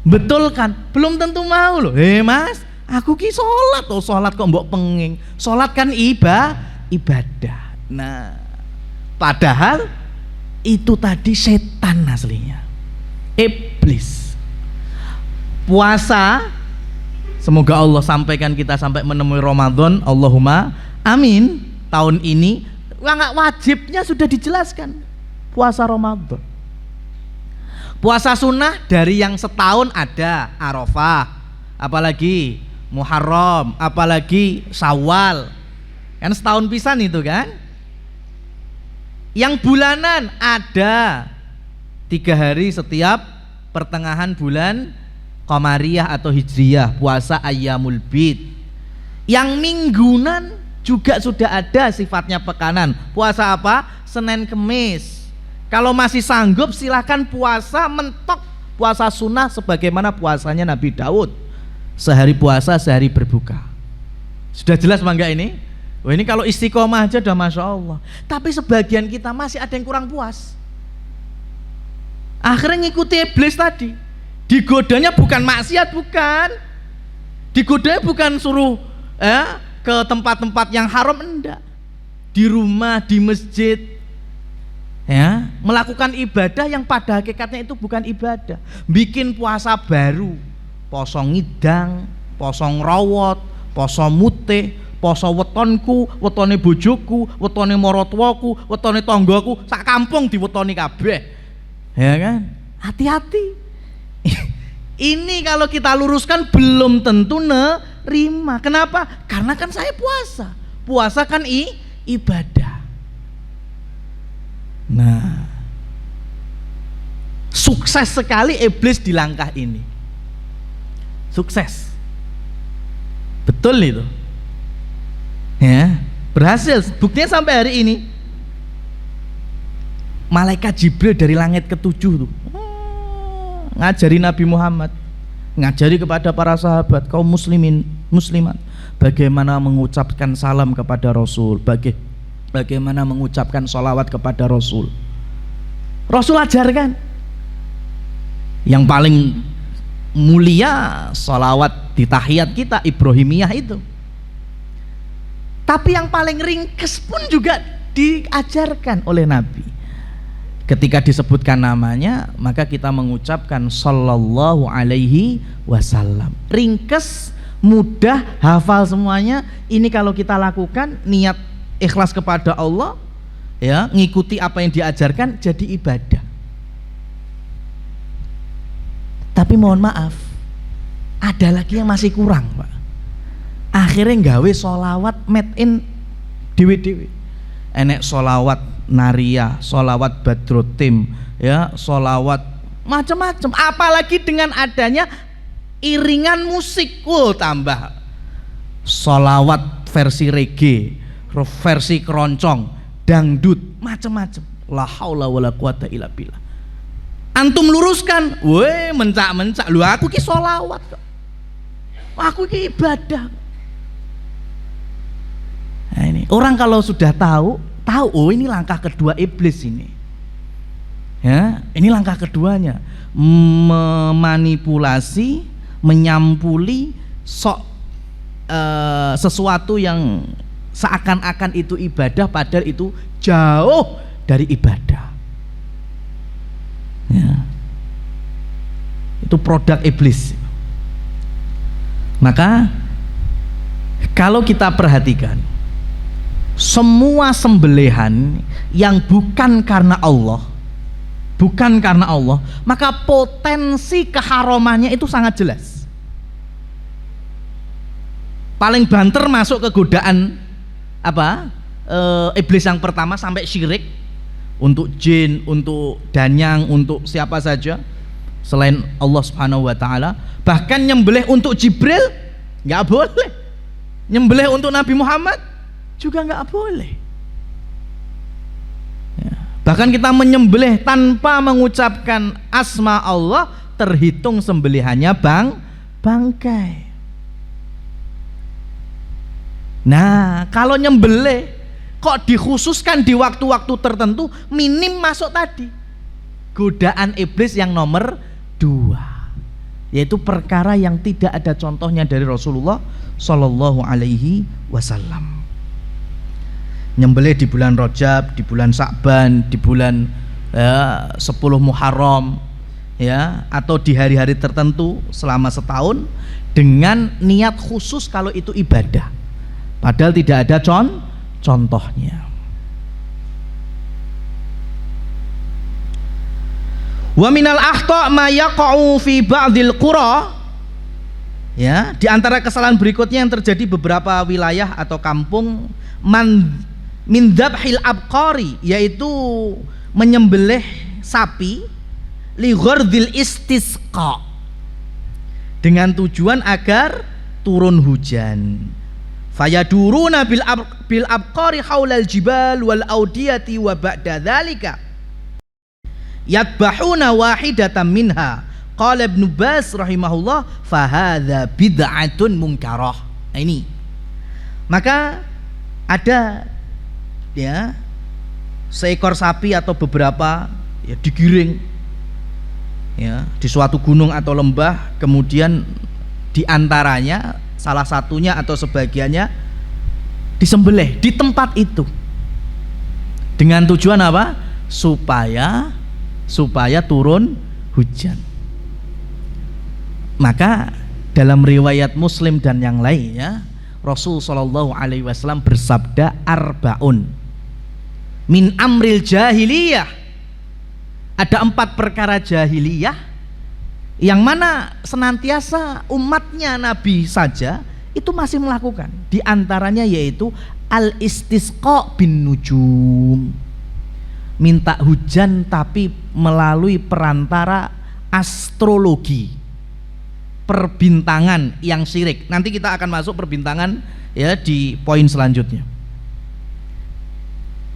betulkan, belum tentu mau loh. Mas, aku ki sholat, sholat kok mbok penging. Sholat kan ibadah. Nah, padahal itu tadi setan aslinya, iblis. Puasa, semoga Allah sampaikan kita sampai menemui Ramadan, Allahumma amin. Tahun ini nggak wajibnya sudah dijelaskan, puasa Ramadan. Puasa sunnah dari yang setahun ada Arafah, apalagi Muharram, apalagi Syawal, kan setahun pisan itu kan. Yang bulanan ada 3 hari setiap pertengahan bulan Qamariyah atau Hijriyah, puasa Ayyamul Bid. Yang mingguan juga sudah ada sifatnya pekanan, puasa apa? Senin Kemis. Kalau masih sanggup silahkan puasa mentok, puasa sunnah sebagaimana puasanya Nabi Daud, sehari puasa sehari berbuka. Sudah jelas bangga ini? Oh, ini kalau istiqomah aja udah Masya Allah. Tapi sebagian kita masih ada yang kurang puas, akhirnya ngikuti iblis tadi. Digodanya bukan maksiat, bukan. Digodanya bukan suruh ke tempat-tempat yang haram, enggak. Di rumah, di masjid, ya, melakukan ibadah yang pada hakikatnya itu bukan ibadah. Bikin puasa baru, poso ngidang, poso ngrowot, poso mutih, poso wetonku, wetone bojoku, wetone maratuwaku, wetone tanggaku, sak kampung diwetoni kabeh. Ya kan? Hati-hati. Ini kalau kita luruskan belum tentu nerima. Kenapa? Karena kan saya puasa. Puasa kan ibadah. Nah, sukses sekali iblis di langkah ini. Sukses. Betul itu. Ya, berhasil. Buktinya sampai hari ini malaikat Jibril dari langit ke-7 tuh ngajari Nabi Muhammad, ngajari kepada para sahabat kaum muslimin muslimat bagaimana mengucapkan salam kepada Rasul, bagaimana mengucapkan sholawat kepada Rasul. Rasul ajarkan yang paling mulia sholawat di tahiyat kita Ibrahimiyah itu. Tapi yang paling ringkes pun juga diajarkan oleh Nabi. Ketika disebutkan namanya, maka kita mengucapkan sallallahu alaihi wasallam. Ringkes, mudah, hafal semuanya. Ini kalau kita lakukan niat ikhlas kepada Allah, ya, ngikuti apa yang diajarkan, jadi ibadah. Tapi mohon maaf, ada lagi yang masih kurang, Pak. Akhirnya nggawe sholawat made in dewe-dewe. Enek sholawat Nariyah, sholawat Badrutim, ya, sholawat macam-macam. Apalagi dengan adanya iringan musik, tambah sholawat versi reggae, versi keroncong, dangdut, macam-macam. La haula wala quwata illa billah. Antum luruskan, weh mencak-mencak. Lu aku ki sholawat kok. Aku ki ibadah. Nah, ini orang kalau sudah tahu, oh ini langkah kedua iblis ini. Ya, ini langkah keduanya. Memanipulasi, menyampuli sesuatu yang seakan-akan itu ibadah padahal itu jauh dari ibadah. Ya. Itu produk iblis. Maka kalau kita perhatikan semua sembelihan yang bukan karena Allah, maka potensi keharamannya itu sangat jelas. Paling banter masuk ke godaan iblis yang pertama sampai syirik, untuk jin, untuk danyang, untuk siapa saja selain Allah Subhanahu wa taala. Bahkan nyembelih untuk Jibril nggak boleh, nyembelih untuk Nabi Muhammad juga nggak boleh. Ya. Bahkan kita menyembelih tanpa mengucapkan asma Allah, terhitung sembelihannya bangkai. Nah, kalau nyembelih kok dikhususkan di waktu-waktu tertentu, minim masuk tadi godaan iblis yang nomor 2, yaitu perkara yang tidak ada contohnya dari Rasulullah Shallallahu Alaihi Wasallam. nyembelih di bulan Rajab, di bulan Sa'ban, di bulan 10 Muharram, ya, atau di hari-hari tertentu selama setahun dengan niat khusus kalau itu ibadah. Padahal tidak ada contohnya. Wa minal akhta' ma yaqa'u fi ba'dil qura. Ya, di antara kesalahan berikutnya yang terjadi beberapa wilayah atau kampung, min dzabhil abqari, yaitu menyembelih sapi li ghardil istisqa, dengan tujuan agar turun hujan. Fayaduruna bil abqari haulal jibal wal audiyati wa ba'da dzalika yadbahuna wahidatan minha. Qala Ibnu Baz rahimahullah, fahadza bid'atun munkarah. Nah, ini maka ada ya seekor sapi atau beberapa ya digiring ya di suatu gunung atau lembah, kemudian diantaranya salah satunya atau sebagiannya disembelih di tempat itu dengan tujuan apa? Supaya turun hujan. Maka dalam riwayat Muslim dan yang lainnya, Rasul Shallallahu Alaihi Wasallam bersabda, arbaun min amril jahiliyah, ada 4 perkara jahiliyah yang mana senantiasa umatnya Nabi saja itu masih melakukan. Di antaranya yaitu al istisqa bin nujum, minta hujan tapi melalui perantara astrologi, perbintangan yang syirik. Nanti kita akan masuk perbintangan ya di poin selanjutnya.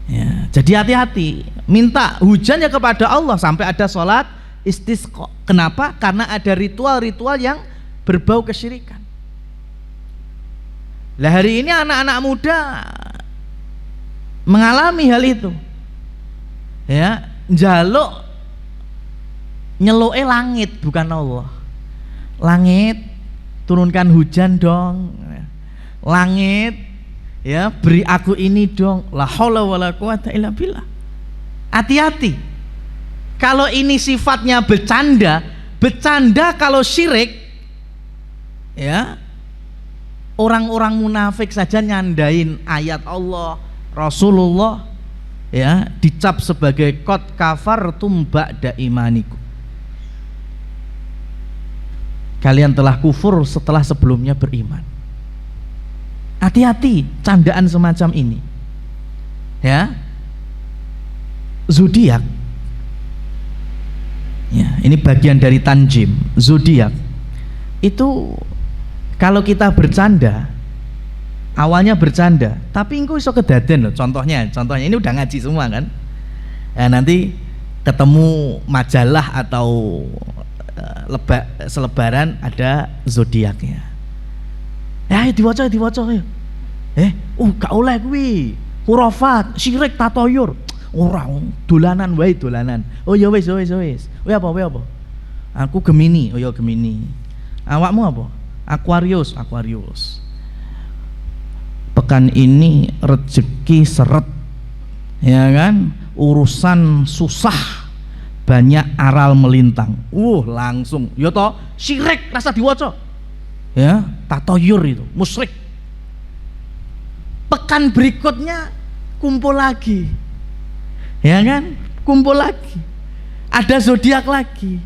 Ya, jadi hati-hati, minta hujan ya kepada Allah sampai ada sholat istisqa. Kenapa? Karena ada ritual-ritual yang berbau kesyirikan. Lah hari ini anak-anak muda mengalami hal itu. Ya, njaluk nyeluke langit bukan Allah. Langit turunkan hujan dong, langit ya beri aku ini dong, la haula wala quwata illa billah. Hati-hati, kalau ini sifatnya bercanda kalau syirik ya, orang-orang munafik saja nyandain ayat Allah, Rasulullah ya, dicap sebagai qad kafartum ba'da imanikum, kalian telah kufur setelah sebelumnya beriman. Hati-hati candaan semacam ini ya. Zodiak ya, ini bagian dari tanjim. Zodiak itu kalau kita bercanda, awalnya bercanda tapi engko iso kedaden loh. Contohnya ini udah ngaji semua kan ya, nanti ketemu majalah atau selebaran ada zodiaknya. Ya diwaca ya. Gak oleh kuwi. Khurafat, syirik, tatoyur. Orang dolanan wae dolanan. Oh ya wis. Kowe apa? Aku Gemini. Oh ya Gemini. Awakmu apa? Aquarius. Pekan ini rezeki seret. Ya kan? Urusan susah, banyak aral melintang. Langsung ya toh syirik rasa diwaca. Ya, tatoyur itu musyrik. Pekan berikutnya kumpul lagi. Ya kan? Kumpul lagi. Ada zodiak lagi.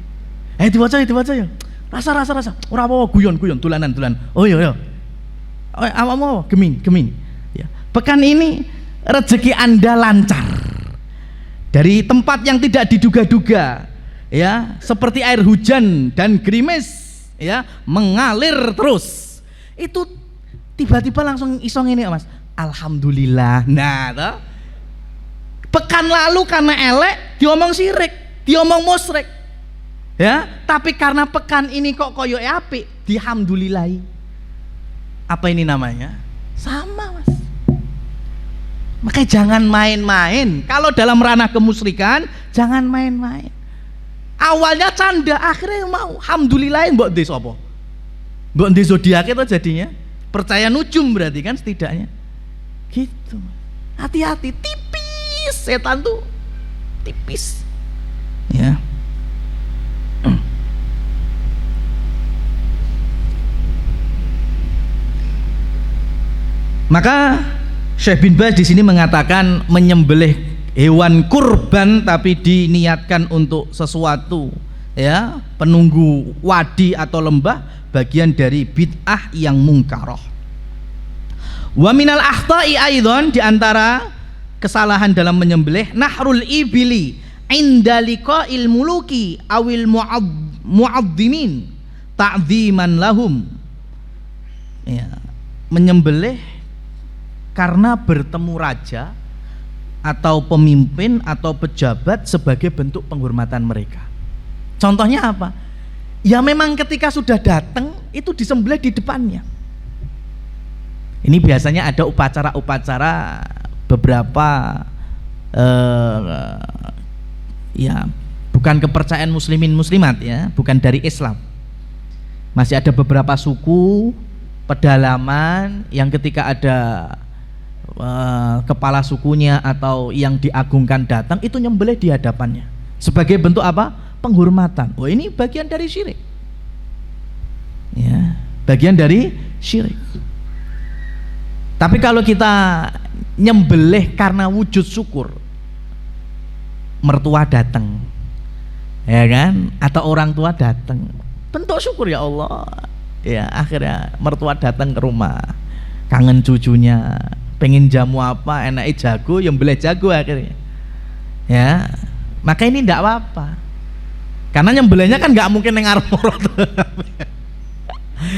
Diwaca ya. Rasa. Ora apa-apa guyon dolanan. Oh iya. Awakmu Gemini. Ya. Pekan ini rezeki Anda lancar. Dari tempat yang tidak diduga-duga, ya, seperti air hujan dan gerimis, ya, mengalir terus. Itu tiba-tiba langsung iso ngene, Mas. Alhamdulillah. Nah, toh. Pekan lalu karena elek diomong syirik, diomong musyrik. Ya, tapi karena pekan ini kok koyo apik, dihamdulillahi. Apa ini namanya? Sama, Mas. Makanya jangan main-main. Kalau dalam ranah kemusyrikan, jangan main-main. Awalnya canda, akhirnya mau. Alhamdulillahin mbok ndek sapa? Mbok ndek zodiak itu jadinya. Percaya nujum berarti kan setidaknya. Gitu. Hati-hati, tipis setan tuh, tipis. Ya. Maka Syekh bin Baz di sini mengatakan menyembelih hewan kurban tapi diniatkan untuk sesuatu, ya, penunggu wadi atau lembah, bagian dari bid'ah yang mungkaroh. Wa minal akhta'i aidon, di antara kesalahan dalam menyembelih, nahrul ibili inda liqa'il muluki awil mu'addimin ta'dhiman lahum. Ya, menyembelih karena bertemu raja atau pemimpin atau pejabat sebagai bentuk penghormatan mereka. Contohnya apa? Ya memang ketika sudah datang itu disembelih di depannya. Ini biasanya ada upacara-upacara beberapa ya bukan kepercayaan muslimin muslimat, ya, bukan dari Islam. Masih ada beberapa suku pedalaman yang ketika ada kepala sukunya atau yang diagungkan datang, itu nyembelih di hadapannya sebagai bentuk apa? Penghormatan. Oh, ini bagian dari syirik, ya, bagian dari syirik. Tapi kalau kita nyembelih karena wujud syukur, mertua datang, ya kan, atau orang tua datang, bentuk syukur, ya Allah, ya, akhirnya mertua datang ke rumah, kangen cucunya, pengen jamu apa, enaknya jago, yang beli jago akhirnya, ya. Maka ini tidak apa-apa, karena nyembelihnya kan nggak mungkin ngarep morot.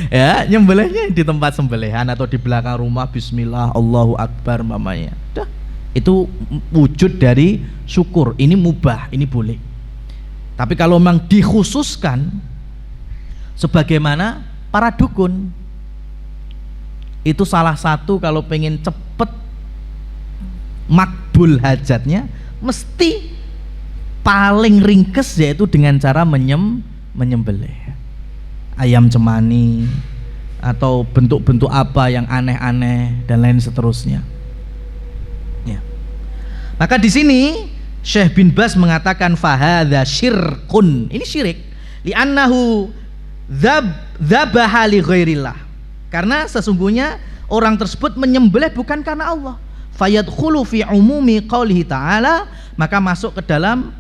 Ya, nyembelihnya di tempat sembelihan atau di belakang rumah, bismillah, Allahu Akbar mamanya. Dah, itu wujud dari syukur. Ini mubah, ini boleh. Tapi kalau memang dikhususkan, sebagaimana para dukun, itu salah satu kalau pengen cepet makbul hajatnya, mesti paling ringkes yaitu dengan cara menyembelih ayam cemani atau bentuk-bentuk apa yang aneh-aneh dan lain seterusnya, ya. Maka di sini Syekh bin Baz mengatakan fahadza syirkun, ini syirik, li'annahu dzabaha li ghairillah, karena sesungguhnya orang tersebut menyembelih bukan karena Allah. Fayadkhulu fi umumi qaulihi ta'ala, maka masuk ke dalam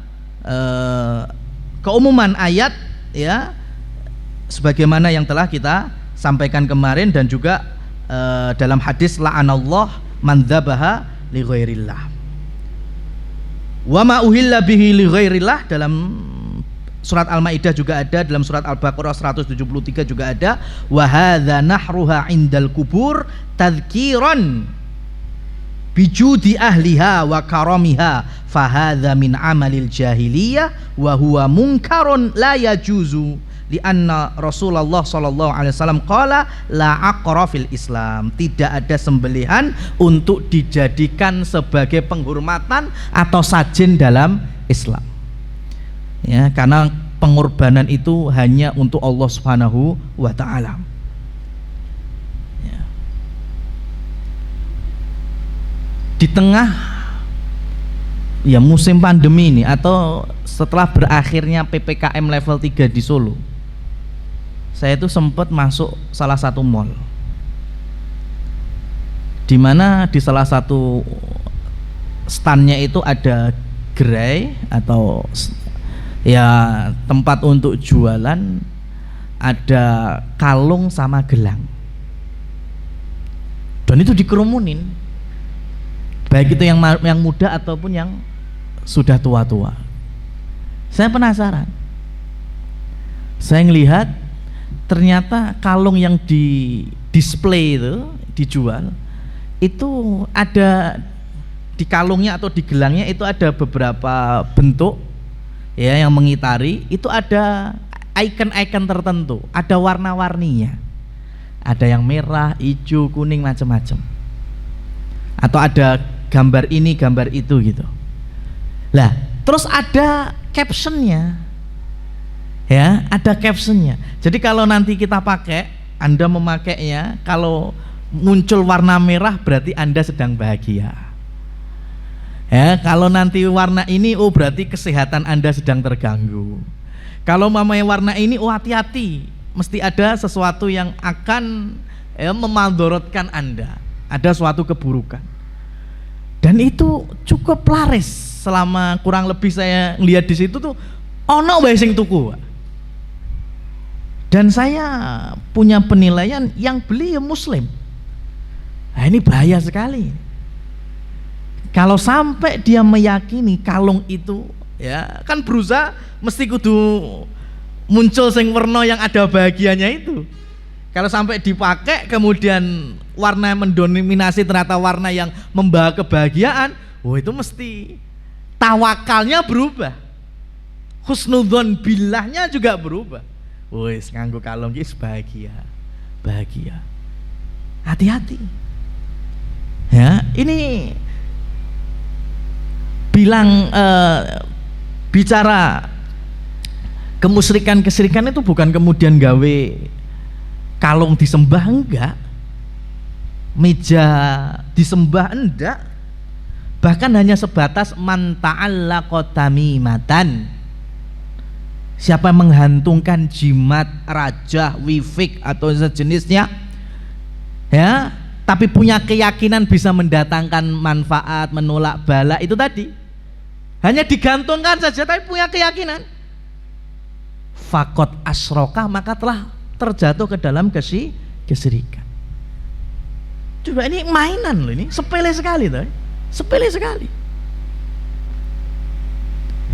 keumuman ayat, ya, sebagaimana yang telah kita sampaikan kemarin, dan juga dalam hadis la'anallah man dzabaha li ghairillah. Wa ma uhilla bihi li ghairillah, dalam surat Al-Maidah juga ada, dalam surat Al-Baqarah 173 juga ada, wa hadza nahruha indal kubur tadhkiran bijudi ahliha wa karamiha fahadza min amalil jahiliyah wa huwa munkarun la yajuzu lianna Rasulullah sallallahu alaihi wasallam qala la aqra fil Islam, tidak ada sembelihan untuk dijadikan sebagai penghormatan atau sajen dalam Islam, ya, karena pengorbanan itu hanya untuk Allah Subhanahu wa taala. Ya. Di tengah, ya, musim pandemi ini atau setelah berakhirnya PPKM level 3 di Solo, saya itu sempat masuk salah satu mall, di mana di salah satu standnya itu ada gerai atau, ya, tempat untuk jualan, ada kalung sama gelang, dan itu dikerumunin, baik itu yang muda ataupun yang sudah tua-tua. Saya penasaran, saya ngelihat ternyata kalung yang di display itu dijual, itu ada di kalungnya atau di gelangnya itu ada beberapa bentuk, ya, yang mengitari, itu ada icon-icon tertentu, ada warna-warninya, ada yang merah, hijau, kuning, macam-macam, atau ada gambar ini, gambar itu gitu. Lah, terus ada captionnya, ya, ada captionnya. Jadi kalau nanti kita pakai, Anda memakainya, kalau muncul warna merah berarti Anda sedang bahagia. Ya, kalau nanti warna ini, oh berarti kesehatan Anda sedang terganggu. Kalau mamanya warna ini, oh hati-hati, mesti ada sesuatu yang akan memaldorotkan Anda, ada suatu keburukan. Dan itu cukup laris selama kurang lebih saya lihat di situ tuh ono wae sing tuku. Dan saya punya penilaian yang beli ya Muslim. Nah, ini bahaya sekali. Kalau sampai dia meyakini kalung itu, ya kan berusaha mesti kudu muncul sing werna yang ada bahagianya itu. Kalau sampai dipakai kemudian warna yang mendominasi ternyata warna yang membawa kebahagiaan, oh itu mesti tawakalnya berubah, husnudzon billahnya juga berubah. Wis nganggo kalung iki bahagia, bahagia. Hati-hati. Ya, ini bilang bicara kemusyrikan-kesyirikan itu bukan kemudian gawe kalung disembah, enggak, meja disembah, enggak, bahkan hanya sebatas man ta'allaqa tamimatan, siapa yang menghantungkan jimat, rajah, wifik atau sejenisnya, ya, tapi punya keyakinan bisa mendatangkan manfaat, menolak bala, itu tadi hanya digantungkan saja tapi punya keyakinan, fakot asroka, maka telah terjatuh ke dalam kesyirikan. Coba ini mainan loh, ini sepele sekali tuh, sepele sekali.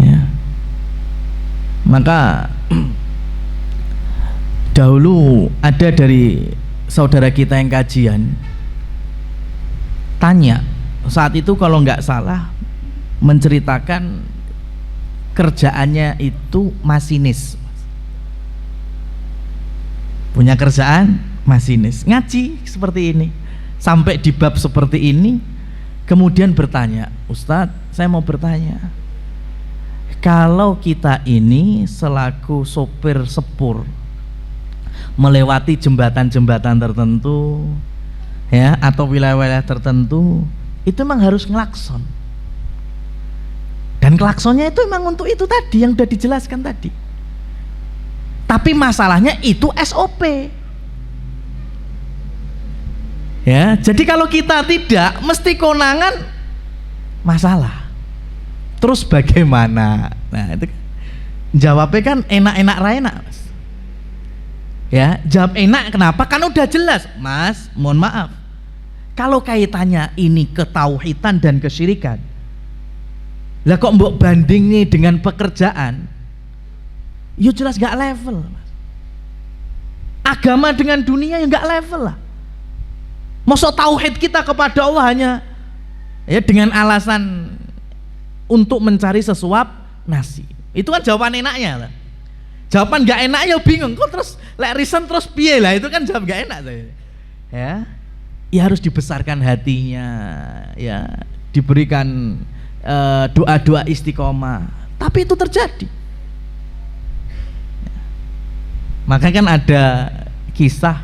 Ya. Maka dahulu ada dari saudara kita yang kajian tanya, saat itu kalau nggak salah menceritakan kerjaannya itu masinis, punya kerjaan masinis, ngaji seperti ini, sampai di bab seperti ini, kemudian bertanya, Ustadz saya mau bertanya, kalau kita ini selaku sopir sepur melewati jembatan-jembatan tertentu, ya, atau wilayah-wilayah tertentu, itu memang harus ngelakson, dan klaksonnya itu memang untuk itu tadi yang sudah dijelaskan tadi. Tapi masalahnya itu SOP. Ya, jadi kalau kita tidak, mesti konangan masalah. Terus bagaimana? Nah, itu jawabnya kan enak-enak enak, Mas. Ya, jawab enak kenapa? Kan udah jelas, Mas. Mohon maaf. Kalau kaitannya ini ketauhidan dan kesyirikan, lah kok mbok bandingi dengan pekerjaan, ya jelas gak level. Agama dengan dunia ya gak level lah. Masa tauhid kita kepada Allah hanya ya dengan alasan untuk mencari sesuap nasi, itu kan jawaban enaknya lah. Jawaban gak enak ya bingung, kok terus lek reason terus piye lah, itu kan jawab gak enak saya. Ya harus dibesarkan hatinya, ya diberikan doa-doa istiqomah, tapi itu terjadi. Makanya kan ada kisah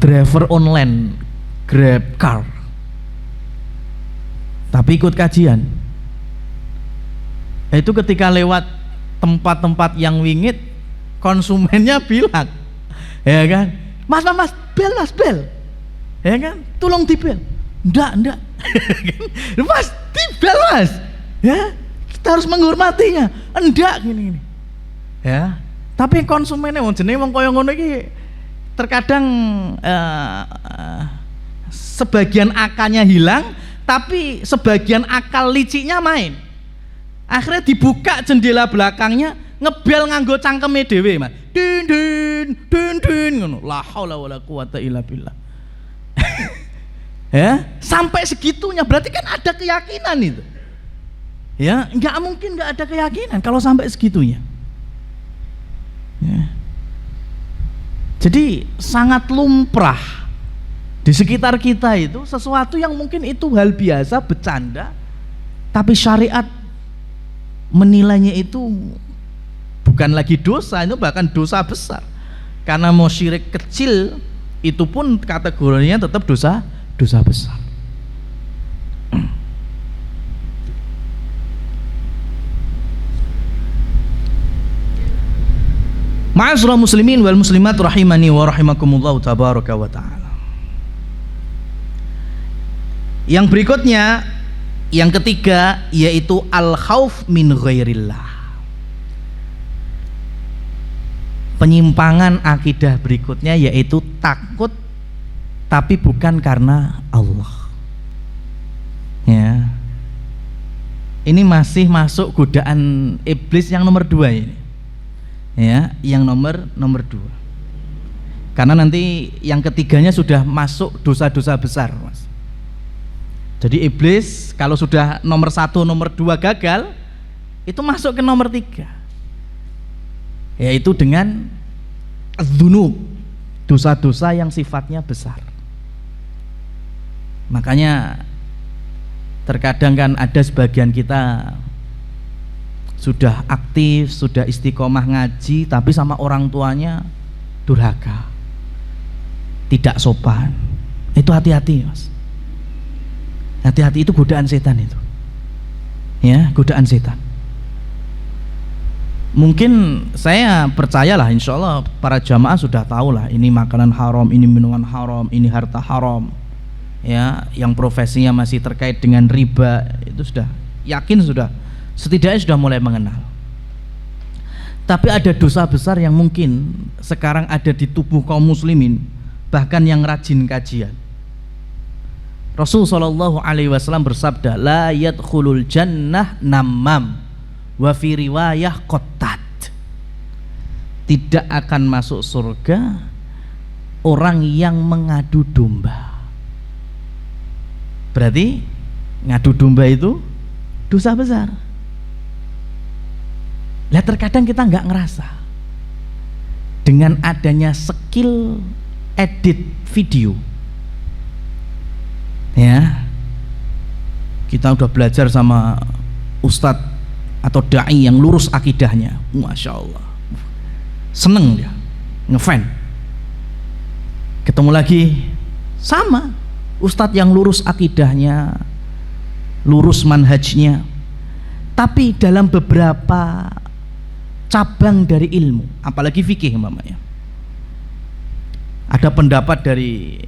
driver online Grab car, tapi ikut kajian. Itu ketika lewat tempat-tempat yang wingit, konsumennya bilang, ya kan, mas bel, ya kan, tolong dibel. Enggak mas, dibel mas, ya, kita harus menghormatinya. Enggak gini ya. Tapi konsumennya wong jenenge wong kaya ngono iki terkadang sebagian akalnya hilang, tapi sebagian akal liciknya main. Akhirnya dibuka jendela belakangnya, ngebel nganggo cangkeme dhewe, Mas. Din ngono. La haula wala quwata illa billah. Ya, sampai segitunya, berarti kan ada keyakinan itu. Ya, nggak mungkin nggak ada keyakinan kalau sampai segitunya. Ya. Jadi sangat lumrah di sekitar kita itu sesuatu yang mungkin itu hal biasa, bercanda, tapi syariat menilainya itu bukan lagi dosa, itu bahkan dosa besar. Karena mau syirik kecil itu pun kategorinya tetap dosa besar. Ma'asyiral muslimin wal muslimat rahimani wa rahimakumullah tabaraka wa ta'ala. Yang berikutnya, yang ketiga, yaitu al-khauf min ghairillah. Penyimpangan akidah berikutnya yaitu takut tapi bukan karena Allah. Ya. Ini masih masuk godaan iblis yang nomor 2 ini. Ya, yang nomor 2. Karena nanti yang ketiganya sudah masuk dosa-dosa besar, Mas. Jadi iblis kalau sudah nomor 1, nomor 2 gagal, itu masuk ke nomor 3, yaitu dengan dzunub, dosa-dosa yang sifatnya besar. Makanya terkadang kan ada sebagian kita sudah aktif, sudah istiqomah ngaji, tapi sama orang tuanya durhaka, tidak sopan. Itu hati-hati, Mas. Hati-hati, itu godaan setan itu. Ya, godaan setan. Mungkin saya percayalah, insya Allah para jamaah sudah tahu lah, ini makanan haram, ini minuman haram, ini harta haram. Ya, yang profesinya masih terkait dengan riba, itu sudah yakin, sudah setidaknya sudah mulai mengenal. Tapi ada dosa besar yang mungkin sekarang ada di tubuh kaum muslimin, bahkan yang rajin kajian. Rasul sallallahu alaihi wasallam bersabda, la yadkhulul jannah namam wa fi riwayah qattat. Tidak akan masuk surga orang yang mengadu domba. Berarti ngadu domba itu dosa besar. Lah terkadang kita nggak ngerasa dengan adanya skill edit video. Ya, kita udah belajar sama ustadz atau dai yang lurus akidahnya, masya Allah, seneng dia, ngefan. Ketemu lagi sama ustadz yang lurus akidahnya, lurus manhajnya, tapi dalam beberapa cabang dari ilmu, apalagi fikih umpamanya, ada pendapat dari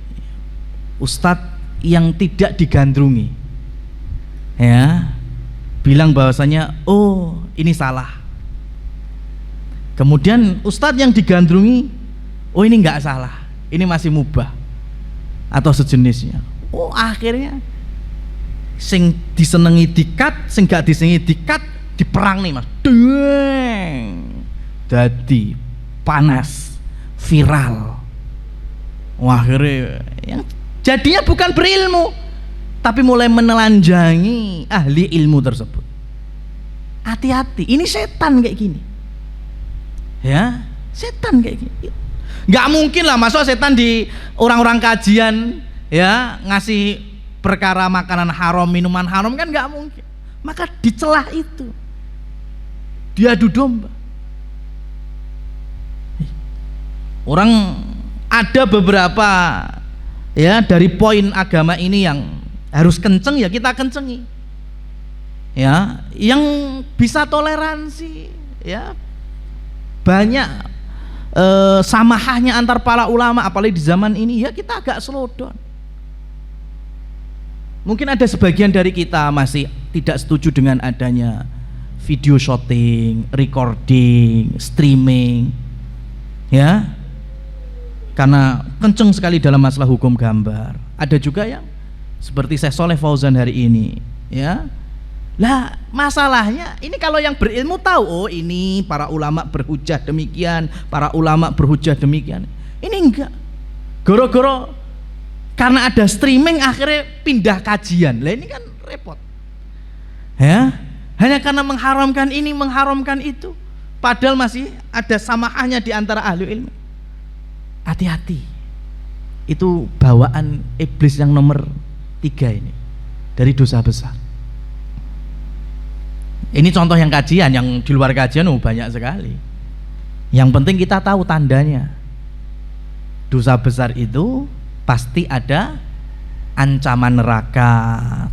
ustadz yang tidak digandrungi, ya, bilang bahwasanya oh ini salah. Kemudian ustadz yang digandrungi, oh ini nggak salah, ini masih mubah atau sejenisnya. Oh akhirnya sing disenengi dikat, sing gak disenengi dikat, diperang nih, Mas. Deng, jadi panas, viral. Wah, akhirnya yang jadinya bukan berilmu, tapi mulai menelanjangi ahli ilmu tersebut. Hati-hati, ini setan kayak gini. Ya, setan kayak gini. Nggak mungkin lah masuk setan di orang-orang kajian, ya, ngasih perkara makanan haram, minuman haram, kan nggak mungkin. Maka dicelah itu, diadu domba. Orang ada beberapa, ya, dari poin agama ini yang harus kenceng, ya kita kencengi. Ya, yang bisa toleransi, ya, banyak samahahnya antar para ulama, apalagi di zaman ini, ya kita agak slow down. Mungkin ada sebagian dari kita masih tidak setuju dengan adanya video shooting, recording, streaming, ya, karena kenceng sekali dalam masalah hukum gambar. Ada juga yang seperti Syekh Shaleh Fauzan hari ini, ya. Lah masalahnya ini kalau yang berilmu tahu, oh ini para ulama berhujah demikian, para ulama berhujah demikian. Ini enggak, goro-goro karena ada streaming akhirnya pindah kajian. Lah ini kan repot, ya, hanya karena mengharamkan ini, mengharamkan itu, padahal masih ada samahahnya di antara ahli ilmu. Hati-hati, itu bawaan iblis yang nomor 3 ini, dari dosa besar. Ini contoh yang kajian, yang di luar kajian banyak sekali. Yang penting kita tahu tandanya. Dosa besar itu pasti ada ancaman neraka,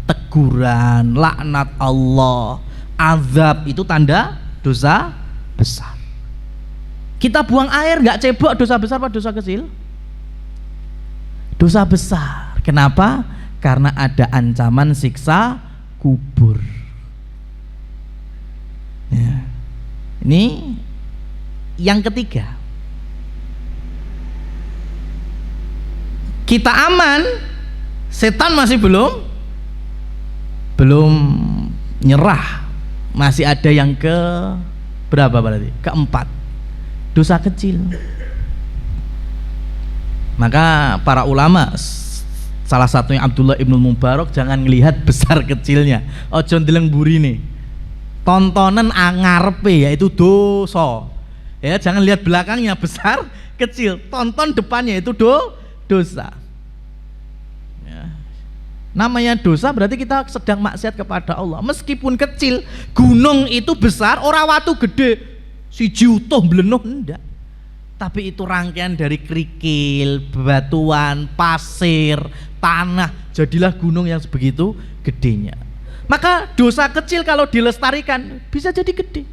teguran, laknat Allah, azab. Itu tanda dosa besar. Kita buang air nggak cebok, dosa besar apa dosa kecil? Dosa besar. Kenapa? Karena ada ancaman siksa kubur. Ya. Ini yang ketiga. Kita aman, setan masih belum nyerah. Masih ada yang ke berapa berarti? Keempat. Dosa kecil. Maka para ulama, salah satunya Abdullah ibnu Mubarak, jangan ngelihat besar kecilnya. Ojo ndeleng burine. Tontonan ngarepe yaitu dosa. Ya, jangan lihat belakangnya besar kecil. Tonton depannya itu dosa. Ya. Namanya dosa berarti kita sedang maksiat kepada Allah. Meskipun kecil, gunung itu besar, ora watu gede, siji utuh blenuh ndak. Tapi itu rangkaian dari kerikil, batuan, pasir, tanah, jadilah gunung yang sebegitu gedenya. Maka dosa kecil kalau dilestarikan bisa jadi gede.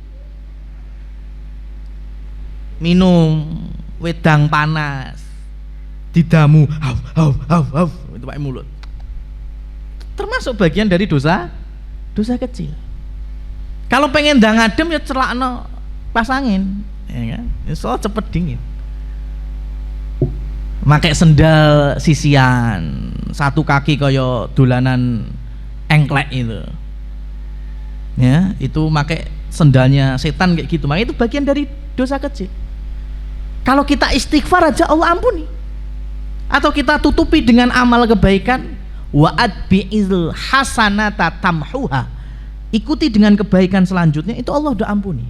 Minum wedang panas, didamu, hauf, itu pakai mulut. Termasuk bagian dari dosa kecil. Kalau pengen ndang adem ya celakno pas angin. Ya kan? So cepet dingin. Pakai sendal sisian, satu kaki kaya dolanan engklek itu. Ya, itu pakai sendalnya setan kayak gitu. Makanya itu bagian dari dosa kecil. Kalau kita istighfar aja Allah ampuni. Atau kita tutupi dengan amal kebaikan, wa adbi'il hasanata tamhuha. Ikuti dengan kebaikan selanjutnya, itu Allah udah ampuni.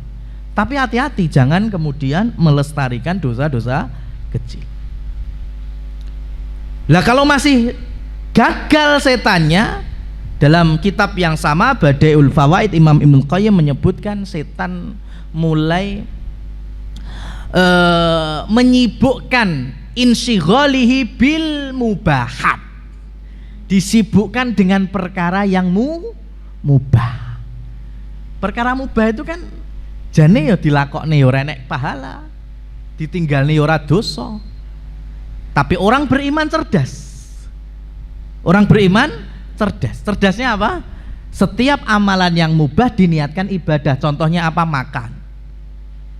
Tapi hati-hati, jangan kemudian melestarikan dosa-dosa kecil. Lah kalau masih gagal setannya, dalam kitab yang sama Badaul Fawaid, Imam Ibnu Qayyim menyebutkan setan mulai menyibukkan insyghalihi bil mubahat, disibukkan dengan perkara yang mubah. Perkara mubah itu kan jane ya dilakokne ya ora enek pahala, ditinggalne ya ora dosa. Tapi orang beriman cerdas. Orang beriman cerdas. Cerdasnya apa? Setiap amalan yang mubah diniatkan ibadah. Contohnya apa? Makan.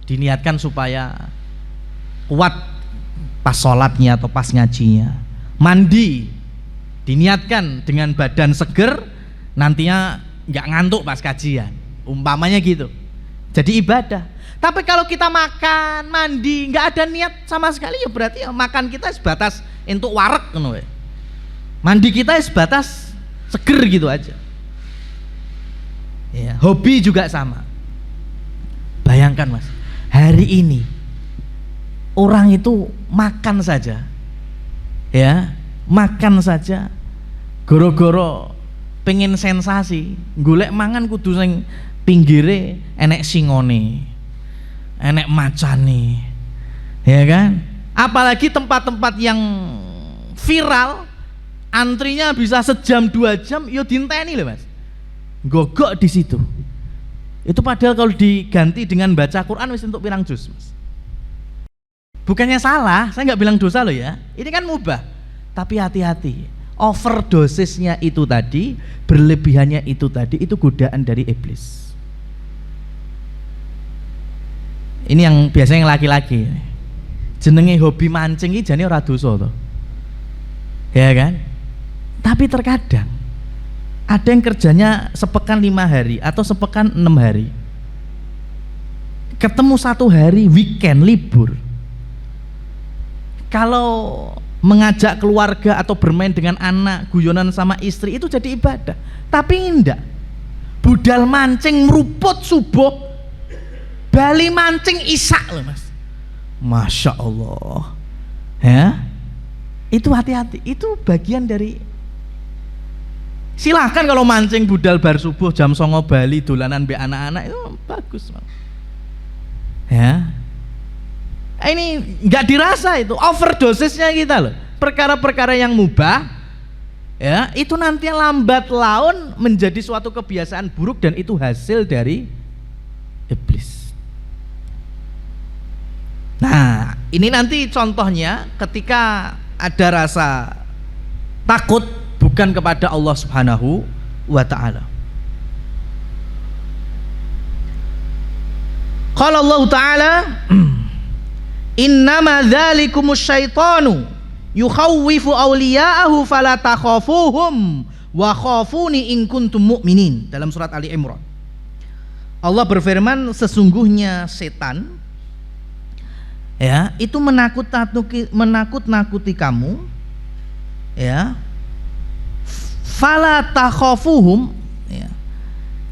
Diniatkan supaya kuat pas sholatnya atau pas ngajinya. Mandi diniatkan dengan badan seger, nantinya nggak ngantuk pas kajian. Umpamanya gitu. Jadi ibadah. Tapi kalau kita makan, mandi, nggak ada niat sama sekali, ya berarti ya makan kita sebatas untuk wareg, mandi kita sebatas seger gitu aja. Ya, hobi juga sama. Bayangkan mas, hari ini orang itu makan saja, ya, makan saja, goro-goro pengen sensasi, golek mangan kudu sing pinggire enek singone, enek macane, ya kan? Apalagi tempat-tempat yang viral, antrinya bisa sejam 2 jam, yo dinteni loh mas, gogok di situ. Itu padahal kalau diganti dengan baca Quran wis untuk pirang juz mas. Bukannya salah, saya nggak bilang dosa loh ya. Ini kan mubah, tapi hati-hati. Overdosisnya itu tadi, berlebihannya itu tadi, itu godaan dari iblis. Ini yang biasanya yang laki-laki, jenenge hobi mancing ini jane ora dosa toh, ya kan? Tapi terkadang ada yang kerjanya sepekan 5 hari atau sepekan 6 hari, ketemu 1 hari weekend libur. Kalau mengajak keluarga atau bermain dengan anak, guyonan sama istri itu jadi ibadah. Tapi enggak, budal mancing meruput subuh, bali mancing isak loh mas. Masya Allah, ya, itu hati-hati. Itu bagian dari, silahkan kalau mancing budal bar subuh jam 09.00 bali dolanan be anak-anak itu bagus mas. Ya, ini nggak dirasa, itu overdosisnya kita loh. Perkara-perkara yang mubah, ya, itu nanti lambat laun menjadi suatu kebiasaan buruk dan itu hasil dari iblis. ini nanti contohnya ketika ada rasa takut bukan kepada Allah Subhanahu wa ta'ala. Qala Allah Ta'ala innama dzalikumus syaitanu yukhawwifu awliya'ahu fala takhafuhum wa khafuni in kuntum mu'minin, dalam surat Ali Imran. Allah berfirman, sesungguhnya setan ya itu menakut-nakuti kamu ya, fala takhafuhum ya.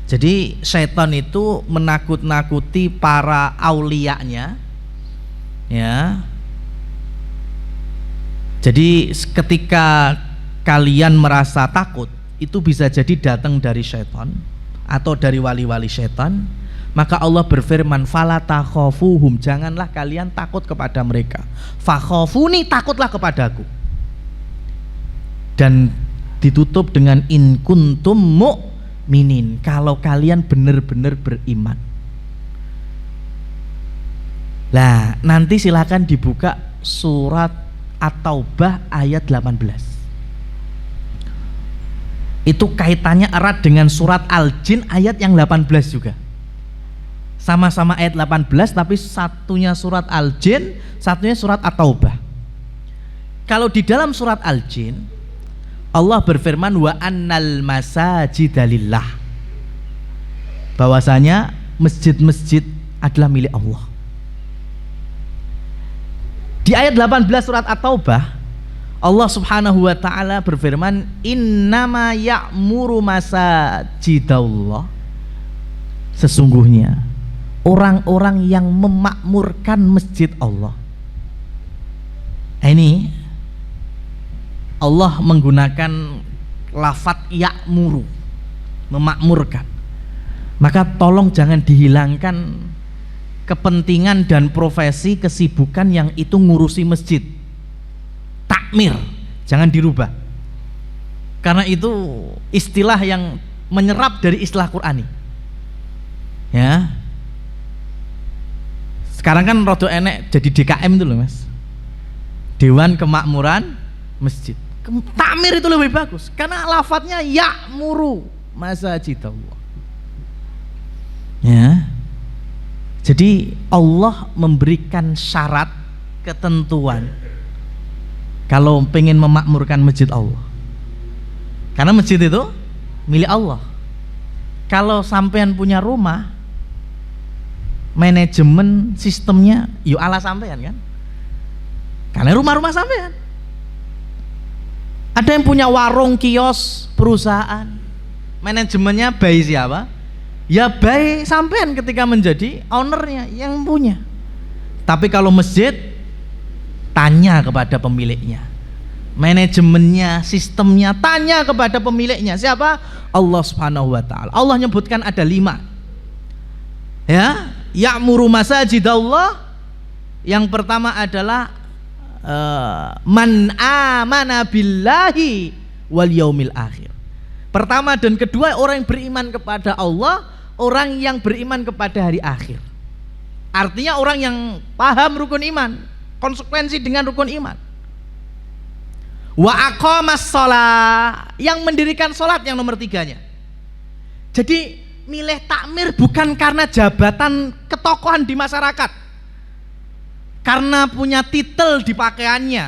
Jadi setan itu menakut-nakuti para auliyanya ya. Jadi ketika kalian merasa takut, itu bisa jadi datang dari setan atau dari wali-wali setan, maka Allah berfirman, fala takhafuhum, janganlah kalian takut kepada mereka, fakhafuni, takutlah kepadaku. Dan ditutup dengan in kuntum mu'minin, kalau kalian benar-benar beriman. Nah, nanti silakan dibuka surat At-Taubah ayat 18. Itu kaitannya erat dengan surat Al-Jin ayat yang 18 juga. Sama-sama ayat 18, tapi satunya surat Al-Jin, satunya surat At-Taubah. Kalau di dalam surat Al-Jin, Allah berfirman wa annal masajida lillah, bahwasanya masjid-masjid adalah milik Allah. Di ayat 18 surat At-Taubah, Allah Subhanahu wa ta'ala berfirman, innama ya'muru masajidallah, sesungguhnya orang-orang yang memakmurkan masjid Allah. Ini Allah menggunakan lafadz ya'muru, memakmurkan. Maka tolong jangan dihilangkan kepentingan dan profesi kesibukan yang itu ngurusi masjid, takmir, jangan dirubah, karena itu istilah yang menyerap dari istilah Qur'ani ya. Sekarang kan rada enek jadi DKM itu loh mas, Dewan Kemakmuran Masjid. Takmir itu lebih bagus karena lafadznya ya'muru masajidallah ya. Jadi Allah memberikan syarat, ketentuan kalau pengen memakmurkan masjid Allah, karena masjid itu milik Allah. Kalau sampean punya rumah, manajemen sistemnya yuk ala sampean kan, karena rumah-rumah sampean. Ada yang punya warung, kios, perusahaan, manajemennya by siapa? Ya by sampean ketika menjadi ownernya yang punya. Tapi kalau masjid, tanya kepada pemiliknya, manajemennya, sistemnya, tanya kepada pemiliknya. Siapa? Allah Subhanahu wa ta'ala. Allah menyebutkan ada 5 ya, ya'muru masajidallah. Yang pertama adalah man amana billahi wal yaumil akhir. Pertama dan kedua, orang yang beriman kepada Allah, orang yang beriman kepada hari akhir. Artinya orang yang paham rukun iman, konsekuensi dengan rukun iman. Wa aqamas shalah, yang mendirikan sholat yang nomor 3-nya. Jadi milih takmir bukan karena jabatan ketokohan di masyarakat, karena punya titel di pakaiannya,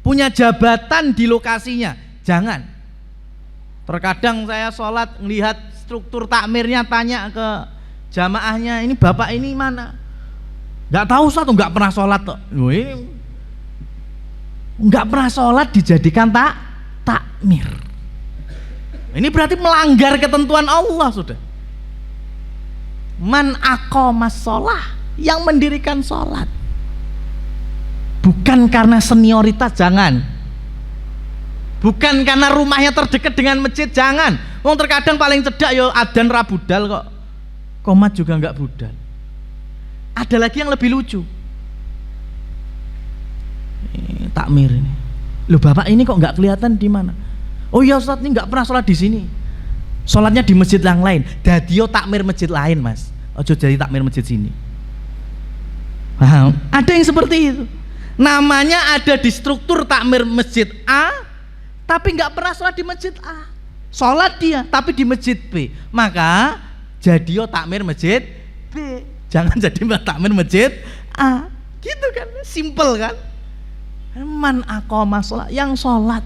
punya jabatan di lokasinya. Jangan. Terkadang saya sholat melihat struktur takmirnya, tanya ke jamaahnya, ini bapak ini mana? Nggak tahu, satu nggak pernah sholat kok. Ini nggak pernah sholat dijadikan takmir. Ini berarti melanggar ketentuan Allah sudah. Man aqamas shalah, yang mendirikan sholat, bukan karena senioritas, jangan. Bukan karena rumahnya terdekat dengan masjid, jangan. Wong terkadang paling cedak yo adzan ra budal kok, komat juga nggak budal. Ada lagi yang lebih lucu, takmir ini, loh bapak ini kok nggak kelihatan di mana? Oh iya Ustadz, ini nggak pernah sholat di sini, sholatnya di masjid yang lain. Dadio takmir masjid lain mas, ojo jadi takmir masjid sini. Paham? Ada yang seperti itu. Namanya ada di struktur takmir masjid A, tapi nggak pernah sholat di masjid A. Sholat dia, tapi di masjid B. Maka jadi takmir masjid B. Jangan jadi takmir masjid A. Gitu kan, simple kan. Man aqoma sholat, yang sholat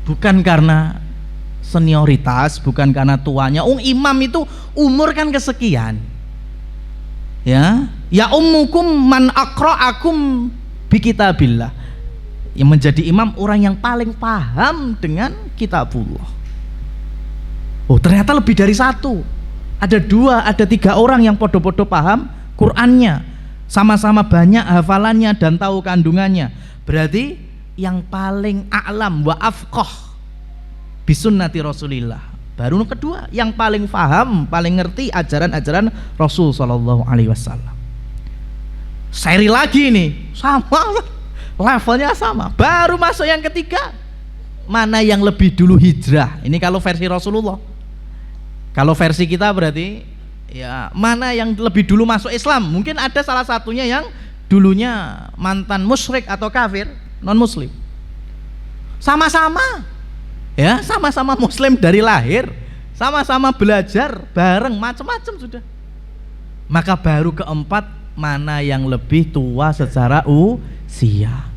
bukan karena senioritas, bukan karena tuanya. Imam itu umur kan kesekian. Ya ummukum man aqra'akum bi kitabillah. Yang menjadi imam orang yang paling paham dengan kitabullah. Oh, ternyata lebih dari satu. Ada 2, ada 3 orang yang podo-podo paham Qur'annya, sama-sama banyak hafalannya dan tahu kandungannya. Berarti yang paling a'lam wa afqah bisunnati Rasulillah. Baru kedua, yang paling paham, paling ngerti ajaran-ajaran Rasul sallallahu alaihi wasallam. Seri lagi nih, sama levelnya sama. Baru masuk yang ketiga, mana yang lebih dulu hijrah. Ini kalau versi Rasulullah. Kalau versi kita berarti ya mana yang lebih dulu masuk Islam. Mungkin ada salah satunya yang dulunya mantan musyrik atau kafir, non muslim. Sama-sama ya, sama-sama muslim dari lahir, sama-sama belajar bareng, macam-macam sudah. Maka baru keempat, mana yang lebih tua secara usia.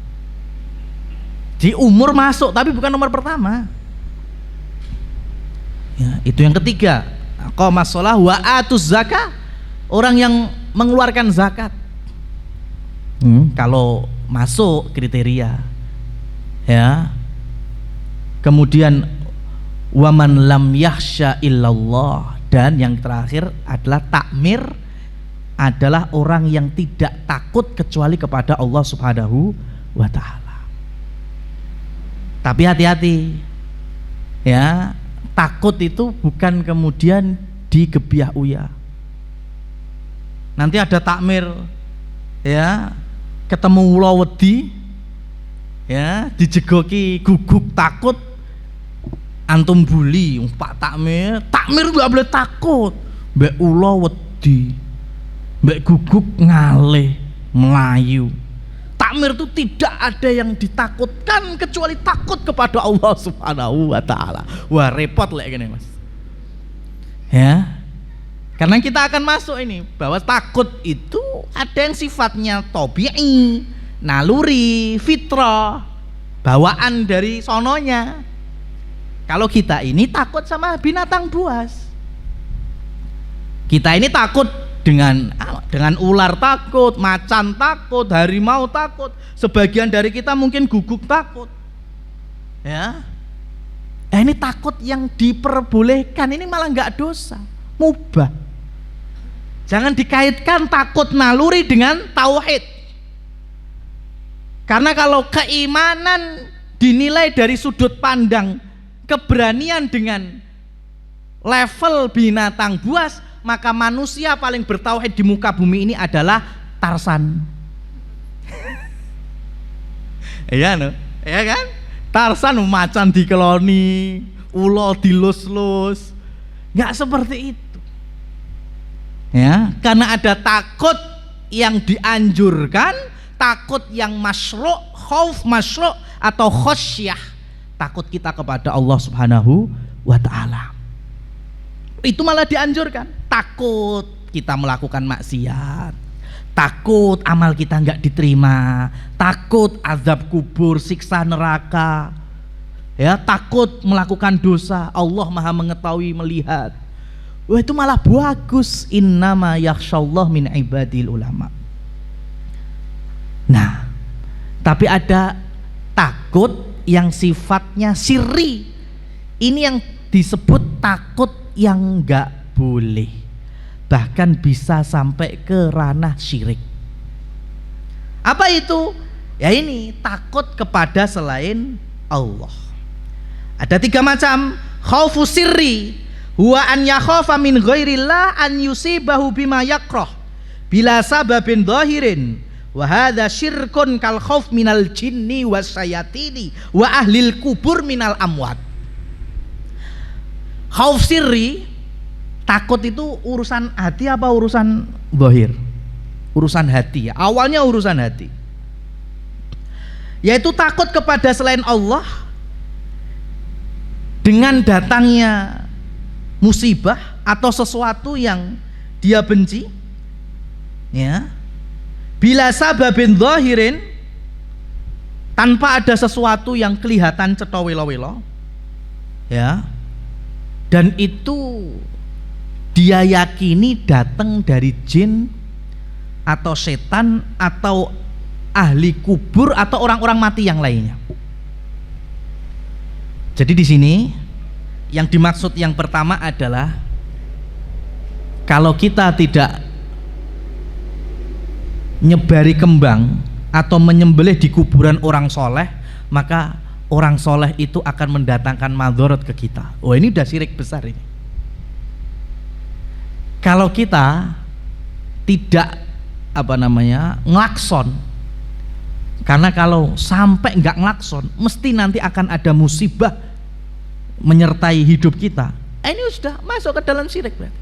Di umur masuk, tapi bukan nomor pertama ya. Itu yang ketiga, aqamas shalah wa atuz zakah, orang yang mengeluarkan zakat. Kalau masuk kriteria ya. Kemudian waman lam yakhsha illallah, dan yang terakhir adalah takmir adalah orang yang tidak takut kecuali kepada Allah Subhanahu wa taala. Tapi hati-hati ya, takut itu bukan kemudian digebiah uya. Nanti ada takmir ya, ketemu ula wedi ya, dijegoki guguk takut, antum bully Pak takmir nggak boleh takut, mbek ula wedi, mbek guguk ngalih melayu. Takmir itu tidak ada yang ditakutkan kecuali takut kepada Allah Subhanahu wa taala. Wah, repot lek gini, Mas. Ya. Karena kita akan masuk ini bahwa takut itu ada yang sifatnya tabi'i, naluri, fitrah, bawaan dari sononya. Kalau kita ini takut sama binatang buas. Kita ini takut dengan ular takut, macan takut, harimau takut. Sebagian dari kita mungkin guguk takut. Ya. Ini takut yang diperbolehkan, ini malah nggak dosa, mubah. Jangan dikaitkan takut naluri dengan tauhid. Karena kalau keimanan dinilai dari sudut pandang keberanian dengan level binatang buas, maka manusia paling bertauhid di muka bumi ini adalah Tarsan. Iya no, ya kan? Tarsan macan dikeloni, ulo dilus-lus, nggak seperti itu. Ya, karena ada takut yang dianjurkan, takut yang masyru', khauf masyru' atau khosyah, takut kita kepada Allah Subhanahu wa taala. Itu malah dianjurkan. Takut kita melakukan maksiat, takut amal kita nggak diterima, takut azab kubur, siksa neraka, ya, takut melakukan dosa, Allah maha mengetahui, melihat. Wah, itu malah bagus. Innama yakhsyallah min ibadil ulama. Nah, tapi ada takut yang sifatnya sirri. Ini yang disebut takut yang enggak boleh, bahkan bisa sampai ke ranah syirik. Apa itu? Ya ini, takut kepada selain Allah. Ada 3 macam. Khaufu sirri huwa an yakhafa min ghairillah an yusibahu bima yakrah bila sababin dhahirin, wa hadza syirkun kal khauf minal jinni wasyayatini wa ahlil kubur minal amwat. Khauf sirri, takut itu urusan hati apa urusan zahir? urusan hati ya. Awalnya urusan hati, yaitu takut kepada selain Allah dengan datangnya musibah atau sesuatu yang dia benci ya, bila sababin zahirin, tanpa ada sesuatu yang kelihatan cetha welo-welo ya, dan itu dia yakini datang dari jin atau setan atau ahli kubur atau orang-orang mati yang lainnya. Jadi di sini yang dimaksud yang pertama adalah kalau kita tidak nyebari kembang atau menyembelih di kuburan orang soleh, maka orang soleh itu akan mendatangkan madharat ke kita. Oh, ini udah syirik besar ini. Kalau kita tidak ngelakson, karena kalau sampai nggak ngelakson mesti nanti akan ada musibah menyertai hidup kita. Ini sudah masuk ke dalam syirik berarti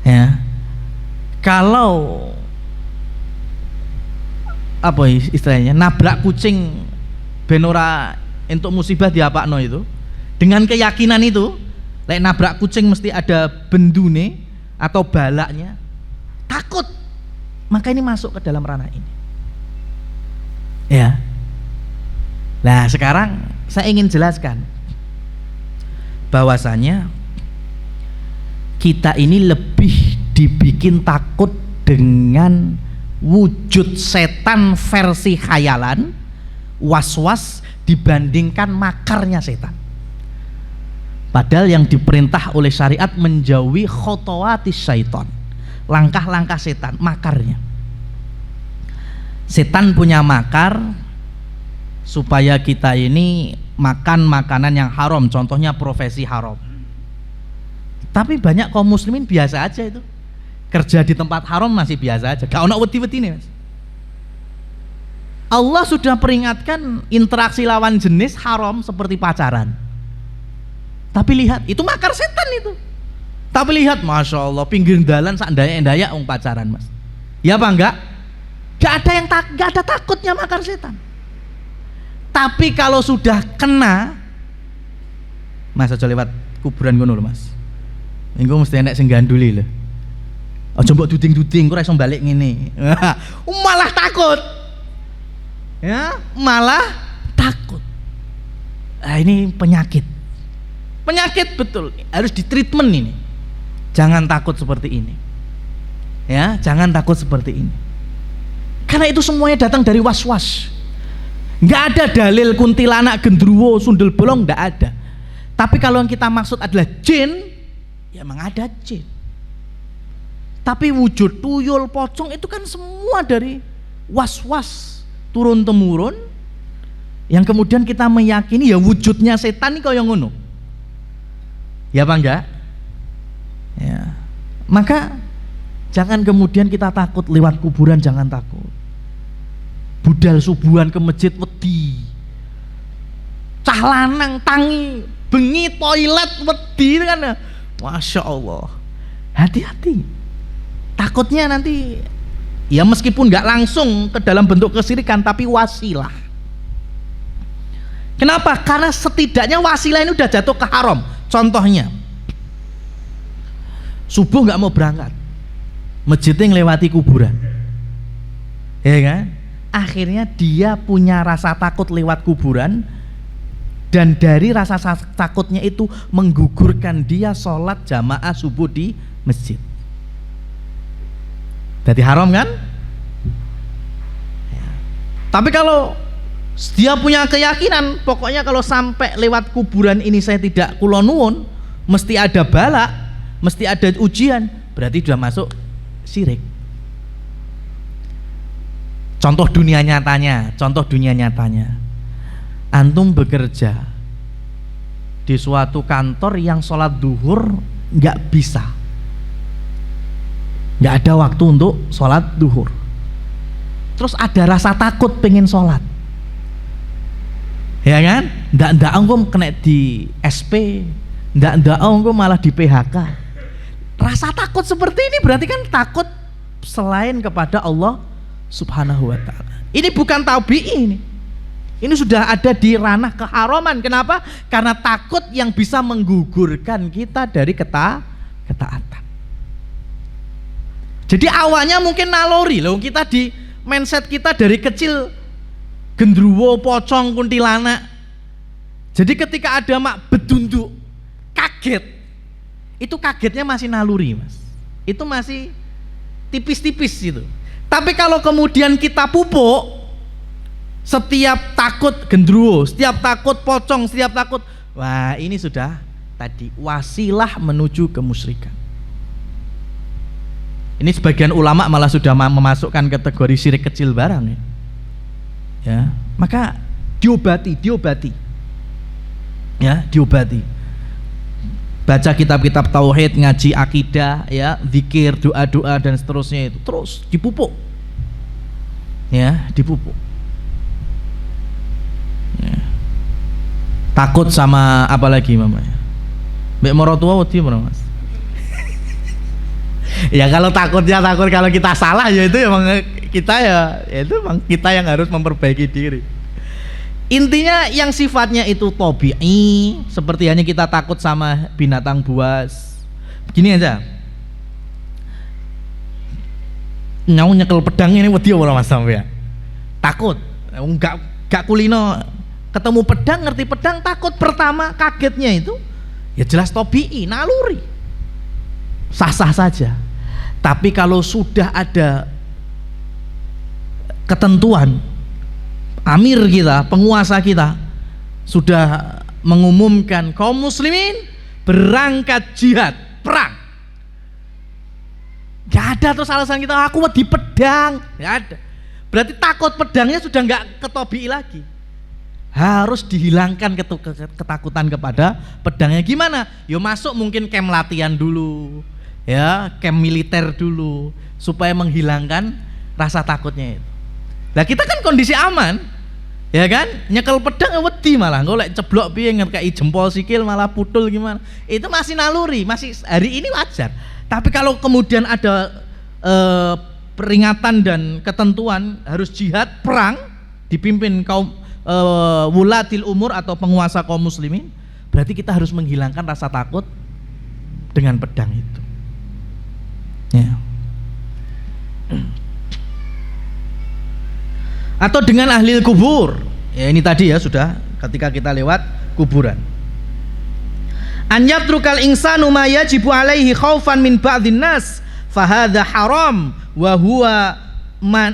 ya. Kalau istilahnya nabrak kucing benora untuk musibah diapakno itu, dengan keyakinan itu lek nabrak kucing mesti ada bendune atau balaknya, takut, maka ini masuk ke dalam ranah ini ya. Nah sekarang saya ingin jelaskan bahwasanya kita ini lebih dibikin takut dengan wujud setan versi khayalan, was-was, dibandingkan makarnya setan. Padahal yang diperintah oleh syariat menjauhi khotowatis syaiton, langkah-langkah setan, makarnya. Setan punya makar supaya kita ini makan makanan yang haram, contohnya profesi haram. Tapi banyak kaum muslimin biasa aja itu, kerja di tempat haram masih biasa aja, gak ono wedi-wedi nih mas. Allah sudah peringatkan interaksi lawan jenis haram seperti pacaran, tapi lihat itu makar setan itu. Tapi lihat, masya Allah, pinggir jalan sakndaya-endaya pacaran mas, ya apa enggak? Gak ada takutnya makar setan. Tapi kalau sudah kena, mas aja lewat kuburan ngono lho mas, engko mesti enek sing ganduli lho. Aja mbok duding-duding kok ora iso balik ngene. Malah takut. Ya, malah takut. Nah, ini penyakit. Penyakit betul. Harus ditreatment ini. Jangan takut seperti ini. Ya, jangan takut seperti ini. Karena itu semuanya datang dari was-was. Enggak ada dalil kuntilanak, gendruwo, sundel bolong, enggak ada. Tapi kalau yang kita maksud adalah jin, ya memang ada jin. Tapi wujud tuyul, pocong itu kan semua dari was-was turun temurun, yang kemudian kita meyakini ya wujudnya setan ini kaya ngono. Ya apa enggak? Ya. Maka jangan kemudian kita takut lewat kuburan, jangan takut. Budal subuhan ke masjid wedi, cah lanang tangi bengi toilet wedi kan, masya Allah. Hati-hati, takutnya nanti ya meskipun nggak langsung ke dalam bentuk kesirikan, tapi wasilah. Kenapa? Karena setidaknya wasilah ini udah jatuh ke haram. Contohnya subuh nggak mau berangkat, masjidnya ngelewati kuburan, ya kan? Akhirnya dia punya rasa takut lewat kuburan, dan dari rasa takutnya itu menggugurkan dia sholat jamaah subuh di masjid. Jadi haram kan? Ya. Tapi kalau dia punya keyakinan, pokoknya kalau sampai lewat kuburan ini saya tidak kula nuwun, mesti ada bala, mesti ada ujian, berarti sudah masuk syirik. Contoh dunia nyatanya, antum bekerja di suatu kantor yang sholat duhur nggak bisa, nggak ada waktu untuk sholat duhur, terus ada rasa takut pengen sholat, ya kan? Ndak engko kena di SP, ndak engko malah di PHK. Rasa takut seperti ini berarti kan takut selain kepada Allah Subhanahu wa taala. Ini bukan tabi'i ini. Ini sudah ada di ranah keharaman. Kenapa? Karena takut yang bisa menggugurkan kita dari ketaatan. Jadi awalnya mungkin naluri loh, kita di mindset kita dari kecil gendruwo, pocong, kuntilanak. Jadi ketika ada mak bedunduk, kaget. Itu kagetnya masih naluri, Mas. Itu masih tipis-tipis gitu. Tapi kalau kemudian kita pupuk, setiap takut gendruwo, setiap takut pocong, setiap takut, wah ini sudah tadi wasilah menuju kemusyrikan. Ini sebagian ulama malah sudah memasukkan kategori syirik kecil barang ya. Ya, maka diobati. Ya, diobati. Baca kitab-kitab tauhid, ngaji akidah, ya, zikir, doa-doa dan seterusnya itu terus dipupuk. Ya, dipupuk. Ya. Takut sama apa lagi mamanya? Mbak morotua wedi Mas. Ya kalau takutnya takut kalau kita salah ya itu emang kita itu emang kita yang harus memperbaiki diri. Intinya yang sifatnya itu tabi'i, seperti hanya kita takut sama binatang buas. Begini aja. Nyau nyekel pedang ini wedi ora Mas sampean? Takut. Enggak kulino ketemu pedang, ngerti pedang, takut. Pertama kagetnya itu ya jelas tabi'i, naluri. Sah-sah saja. Tapi kalau sudah ada ketentuan, amir kita, penguasa kita sudah mengumumkan kaum muslimin berangkat jihad, perang, gak ada terus alasan kita aku wedi pedang, gak ada. Berarti takut pedangnya sudah gak ketobi lagi, harus dihilangkan ketakutan kepada pedangnya. Gimana? Yo masuk mungkin camp latihan dulu, ya, camp militer dulu, supaya menghilangkan rasa takutnya itu. Nah kita kan kondisi aman, ya kan, nyekel pedang wedi malah golek ceblok piye ngekei jempol sikil malah putul gimana, itu masih naluri, masih hari ini wajar. Tapi kalau kemudian ada peringatan dan ketentuan harus jihad, perang, dipimpin kaum wulatil umur atau penguasa kaum muslimin, berarti kita harus menghilangkan rasa takut dengan pedang itu. Ya. Atau dengan ahli kubur. Ya ini tadi ya sudah ketika kita lewat kuburan. An yatrukal insanu ma yajibu alaihi khaufan min ba'dhin nas fa hadza haram wa huwa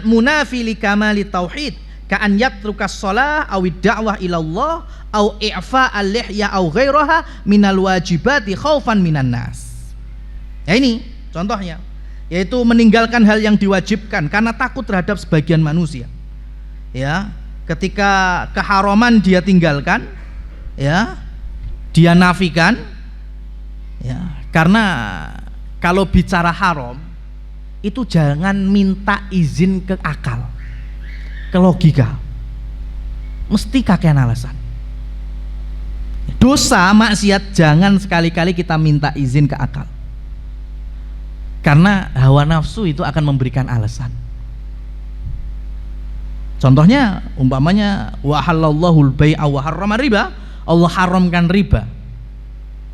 munafi li kamali tauhid ka an yatrukas shalah aw da'wah ila Allah aw i'fa al-lihya aw ghairaha minal wajibati khaufan minan nas. Ya ini contohnya, yaitu meninggalkan hal yang diwajibkan karena takut terhadap sebagian manusia. Ya, ketika keharaman dia tinggalkan, ya, dia nafikan, ya, karena kalau bicara haram itu jangan minta izin ke akal, ke logika, mesti kakean alasan. Dosa maksiat jangan sekali-kali kita minta izin ke akal, karena hawa nafsu itu akan memberikan alasan. Contohnya umpamanya wa halallahu al-bai'a wa harrama riba, Allah haramkan riba.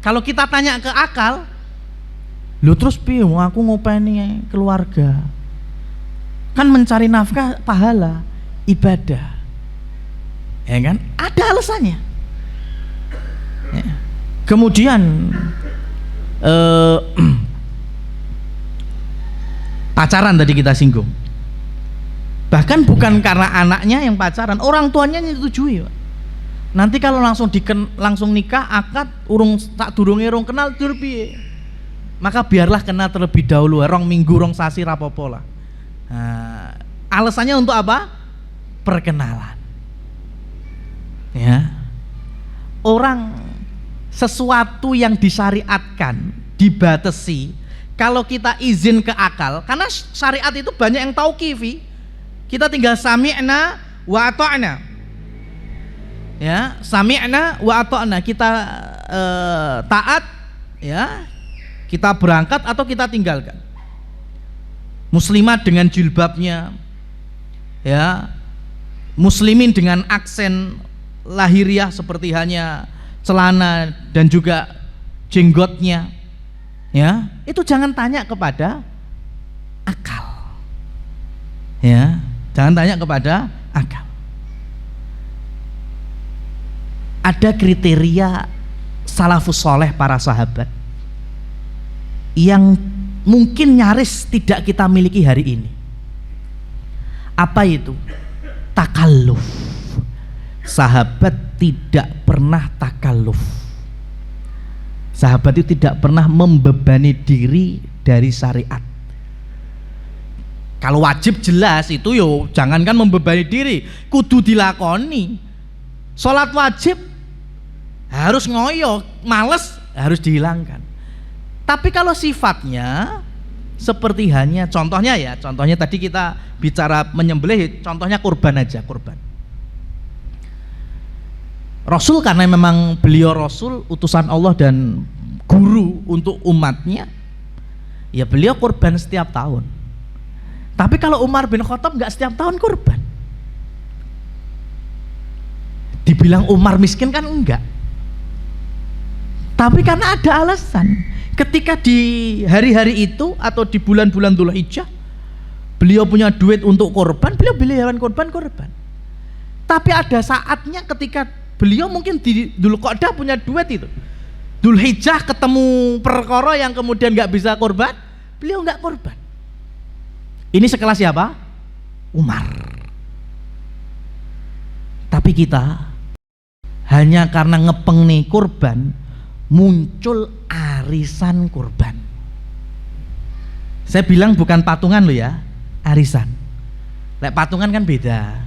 Kalau kita tanya ke akal, lho terus piye aku ngopeni keluarga? Kan mencari nafkah pahala, ibadah. Ya kan? Ada alasannya. Ya. Kemudian pacaran tadi kita singgung. Bahkan bukan karena anaknya yang pacaran, orang tuanya yang disetujui. Nanti kalau langsung nikah, akad urung tak durunge rong kenal dur piye. Maka biarlah kenal terlebih dahulu, rong minggu rong sasi rapopo lah. Nah, alasannya untuk apa? Perkenalan. Ya. Orang sesuatu yang disyariatkan, dibatasi, kalau kita izin ke akal, karena syariat itu banyak yang tauqifi. Kita tinggal sami'na wa ata'na. Ya, sami'na wa ata'na, kita taat, ya. Kita berangkat atau kita tinggalkan. muslimat dengan jilbabnya, ya, muslimin dengan aksen lahiriah seperti hanya celana dan juga jenggotnya, ya, itu jangan tanya kepada akal, ya, jangan tanya kepada akal. Ada kriteria salafus soleh para sahabat yang mungkin nyaris tidak kita miliki hari ini. Apa itu? Takalluf. Sahabat tidak pernah takalluf. Sahabat itu tidak pernah membebani diri dari syariat. Kalau wajib jelas itu yo jangankan membebani diri, kudu dilakoni. Sholat wajib harus ngoyo, males harus dihilangkan. Tapi kalau sifatnya seperti hanya contohnya tadi kita bicara menyembelih, contohnya kurban aja, kurban. Rasul karena memang beliau Rasul utusan Allah dan guru untuk umatnya, ya beliau kurban setiap tahun. Tapi kalau Umar bin Khattab nggak setiap tahun kurban. Dibilang Umar miskin kan enggak. Tapi karena ada alasan. Ketika di hari-hari itu atau di bulan-bulan Dzulhijjah beliau punya duit untuk korban, beliau beli hewan korban. Tapi ada saatnya ketika beliau mungkin di Dzulqa'dah punya duit itu, Dzulhijjah ketemu perkara yang kemudian nggak bisa korban, beliau nggak korban. Ini sekelas siapa? Umar. Tapi kita hanya karena ngepeng nih korban, muncul arisan kurban. Saya bilang bukan patungan loh ya, arisan. Lek patungan kan beda.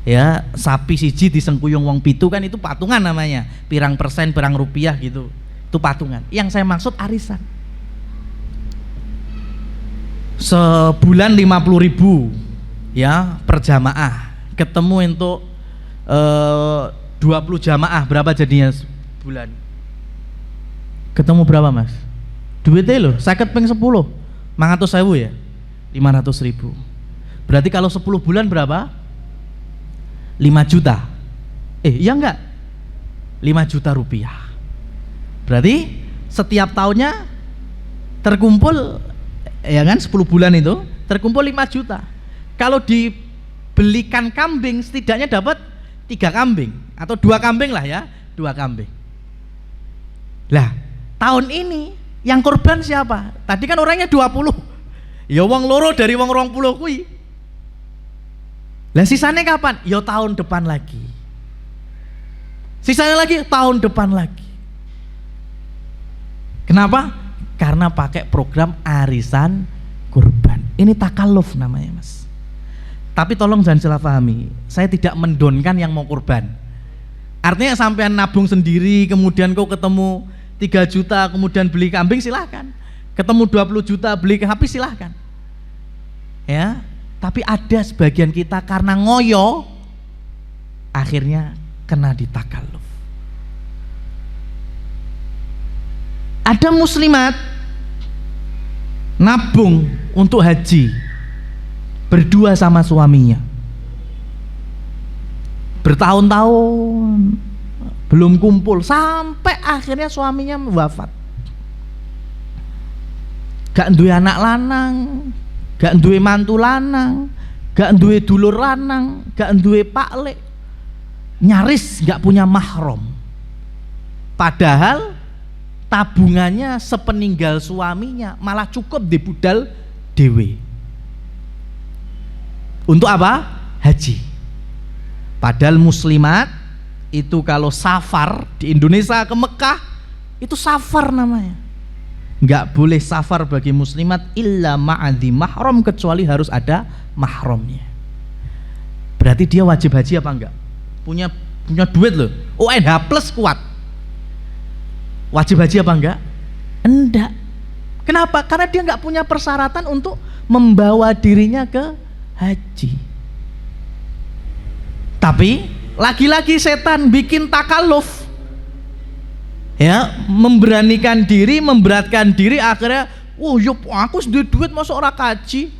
Ya, sapi siji disengkuyung wong pitu kan itu patungan namanya. Pirang persen, pirang rupiah gitu. Itu patungan. Yang saya maksud arisan. Sebulan 50.000 ya per jamaah. Ketemu untuk 20 jamaah berapa jadinya sebulan? Ketemu berapa mas? Duitnya loh, 50 ping 10 500.000 ya? 500.000. Berarti kalau 10 bulan berapa? 5 juta. Ya enggak? 5 juta rupiah. Berarti setiap tahunnya terkumpul, ya kan, 10 bulan itu terkumpul 5 juta. Kalau dibelikan kambing setidaknya dapat 3 kambing atau 2 kambing lah ya, 2 kambing. Lah tahun ini yang korban siapa? Tadi kan orangnya 20. Ya wong loro dari wong 20 kuwi. Lah sisanya kapan? Ya tahun depan lagi. Sisanya lagi tahun depan lagi. Kenapa? Karena pakai program arisan kurban. Ini takalluf namanya mas. Tapi tolong jangan salah pahami, saya tidak mendonkan yang mau kurban. Artinya sampean nabung sendiri, kemudian kau ketemu 3 juta kemudian beli kambing silahkan, ketemu 20 juta beli sapi silahkan, ya. Tapi ada sebagian kita karena ngoyo akhirnya kena ditakalluf. Ada muslimat nabung untuk haji berdua sama suaminya bertahun-tahun belum kumpul sampai akhirnya suaminya wafat. Gak duwe anak lanang, gak duwe mantu lanang, gak duwe dulur lanang, gak duwe paklek, nyaris gak punya mahram. Padahal tabungannya sepeninggal suaminya malah cukup di budal dewe. Untuk apa? Haji. Padahal muslimat itu kalau safar di Indonesia ke Mekah itu safar namanya. Enggak boleh safar bagi muslimat illa ma'adhi mahram, kecuali harus ada mahramnya. Berarti dia wajib haji apa enggak? Punya duit loh. UNH plus kuat. Wajib haji apa enggak? Enggak. Kenapa? Karena dia enggak punya persyaratan untuk membawa dirinya ke haji. Tapi lagi-lagi setan bikin takalluf, ya, memberanikan diri, memberatkan diri, akhirnya, yuk aku sedih duit masuk ora kaji,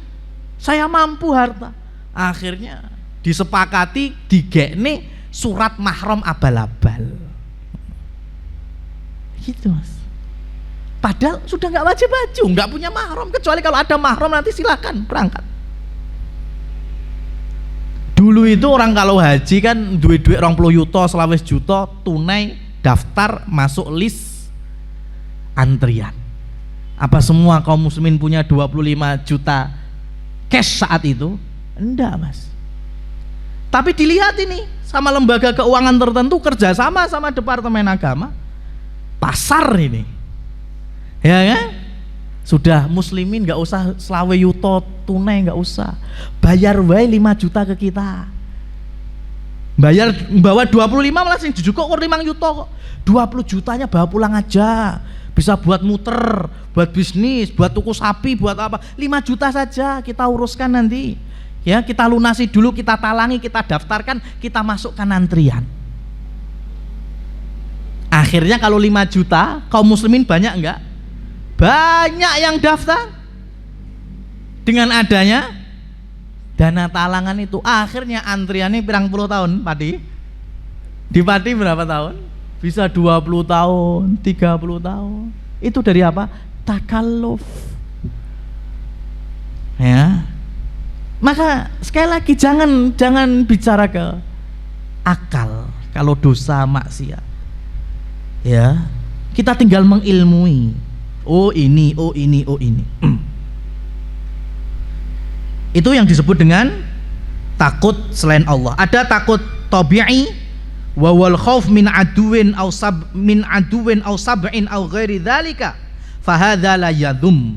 saya mampu harta. Akhirnya disepakati digekne surat mahram abal-abal. Gitu Mas. Padahal sudah nggak wajib baju, nggak punya mahram, kecuali kalau ada mahram nanti silakan berangkat. Dulu itu orang kalau haji kan duit-duit 20 juta, 20 juta tunai, daftar masuk list antrian. Apa semua kaum muslimin punya 25 juta cash saat itu? Enggak Mas. Tapi dilihat ini sama lembaga keuangan tertentu kerjasama sama Departemen Agama, pasar ini, ya kan? Sudah muslimin nggak usah selawe yuto tunai, nggak usah, bayar wae 5 juta ke kita, bayar bawa 25 malah sing jujuk kok 5 juta kok, 20 jutanya bawa pulang aja, bisa buat muter, buat bisnis, buat tuku sapi, buat apa, 5 juta saja kita uruskan nanti, ya kita lunasi dulu, kita talangi, kita daftarkan, kita masukkan antrian. Akhirnya kalau 5 juta kaum muslimin banyak enggak? Banyak yang daftar. Dengan adanya dana talangan itu, akhirnya antriannya pirang puluh tahun Padi. Di Padi berapa tahun? Bisa 20 tahun, 30 tahun. Itu dari apa? Takalluf. Ya. Maka sekali lagi jangan bicara ke akal kalau dosa maksiat. Ya. Kita tinggal mengilmui. Oh ini. Itu yang disebut dengan takut selain Allah. Ada takut tabi'i, wa wal khauf min aduwin aw sab'in aw ghairi dzalika fa hadza la yadhum.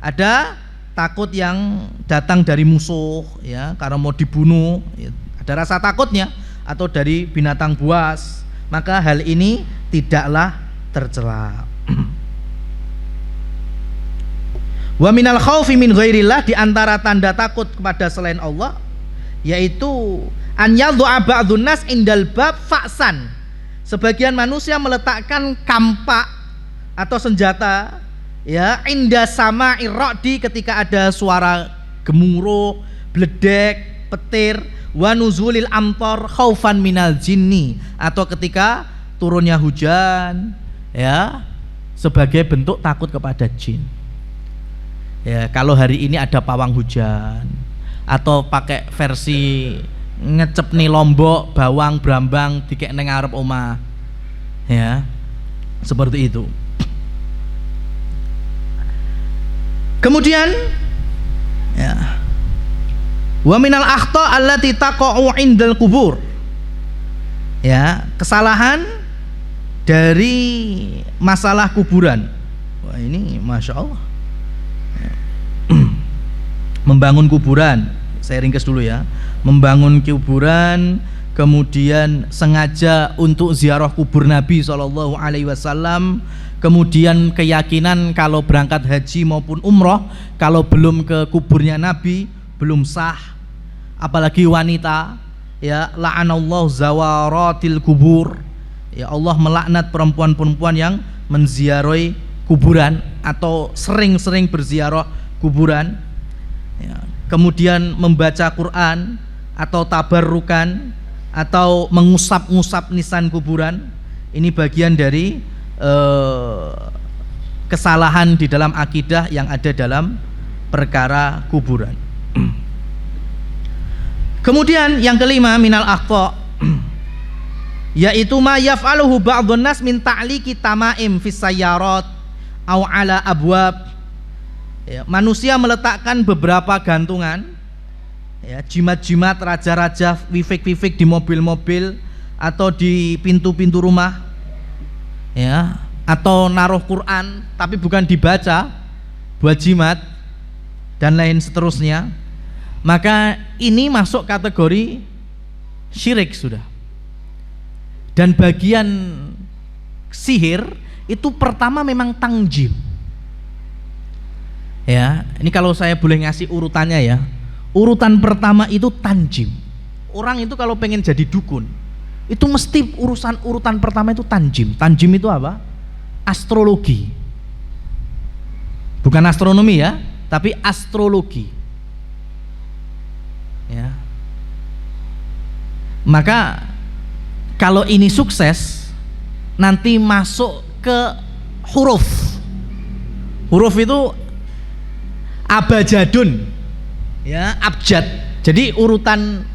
Ada takut yang datang dari musuh, ya, karena mau dibunuh, ya, ada rasa takutnya, atau dari binatang buas, maka hal ini tidaklah tercela. Wa minal khaufi min ghairillah, di antara tanda takut kepada selain Allah yaitu an yadhu'a ba'dun nas indal bab fa'san. Sebagian manusia meletakkan kampak atau senjata, ya, inda sama'i ra'di, ketika ada suara gemuruh, bledek, petir, wa nuzulil amtar khaufan minal jinni, atau ketika turunnya hujan, ya, sebagai bentuk takut kepada jin. Ya, kalau hari ini ada pawang hujan, atau pakai versi ngecep nih lombok, bawang, brambang dikek neng arep omah, ya, seperti itu. Kemudian, ya, wa minal akhta allati taqa'u indal kubur, ya, kesalahan dari masalah kuburan. Wah, ini masya Allah. Membangun kuburan, saya ringkas dulu ya. Membangun kuburan, kemudian sengaja untuk ziarah kubur Nabi SAW, kemudian keyakinan kalau berangkat haji maupun umroh, kalau belum ke kuburnya Nabi belum sah. Apalagi wanita, ya, la'anallahu zawaratil kubur, ya, Allah melaknat perempuan-perempuan yang menziarahi kuburan atau sering-sering berziarah kuburan, ya. Kemudian membaca Quran atau tabarrukan atau mengusap-ngusap nisan kuburan, ini bagian dari kesalahan di dalam akidah yang ada dalam perkara kuburan. Kemudian yang kelima minal akhta, yaitu ma yaf'aluhu ba'dun nas min ta'liqi tamaim fis sayyarat au ala abwab. Ya, manusia meletakkan beberapa gantungan, ya, jimat-jimat, raja-raja, wifik-wifik di mobil-mobil atau di pintu-pintu rumah, ya, atau naruh Quran tapi bukan dibaca, buat jimat dan lain seterusnya. Maka ini masuk kategori syirik sudah. Dan bagian sihir itu pertama memang tangjim. Ya, ini kalau saya boleh ngasih urutannya ya. Urutan pertama itu tanjim. Orang itu kalau pengen jadi dukun, itu mesti urutan pertama itu tanjim. Tanjim itu apa? Astrologi. Bukan astronomi ya, tapi astrologi. Maka kalau ini sukses, nanti masuk ke huruf. Huruf itu abjadun, ya, abjad. Jadi urutan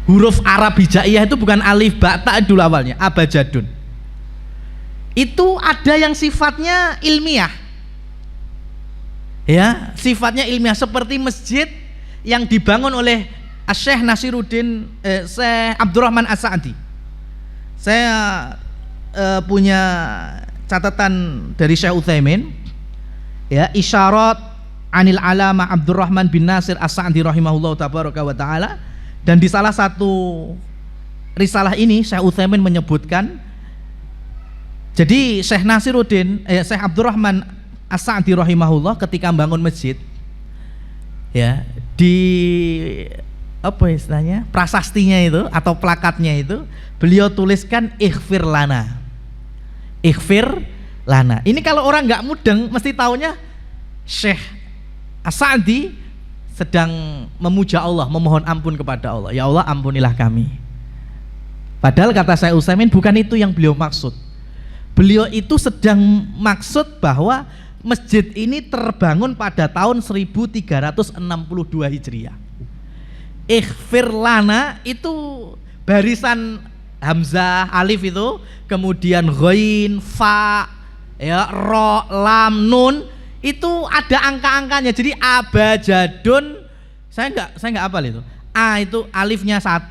huruf Arab hijaiyah itu bukan alif ba ta dulu awalnya, abjadun. Itu ada yang sifatnya ilmiah, ya, sifatnya ilmiah, seperti masjid yang dibangun oleh Syekh Nasiruddin Syekh Abdurrahman As-Sa'di. Saya punya catatan dari Syekh Utsaimin, ya, Isyarat Anil Alama Abdurrahman bin Nasir As-Sa'di rahimahullah tabaraka wa ta'ala. Dan di salah satu risalah ini Syekh Utsaimin menyebutkan, jadi Syekh Nasiruddin Syekh Abdurrahman As-Sa'di rahimahullah ketika membangun masjid, ya, di apa istilahnya, prasastinya itu atau plakatnya itu beliau tuliskan ighfir lana. Ighfir lana. Ini kalau orang nggak mudeng mesti taunya Syekh As-Sa'di sedang memuja Allah, memohon ampun kepada Allah. Ya Allah, ampunilah kami. Padahal kata Syekh Utsaimin bukan itu yang beliau maksud. Beliau itu sedang maksud bahwa masjid ini terbangun pada tahun 1362 Hijriah. Ighfir lana itu barisan hamzah, alif itu, kemudian ghain, fa, ya, ro, lam, nun, itu ada angka-angkanya. Jadi abjadun, saya nggak hafal itu. A itu alifnya 1,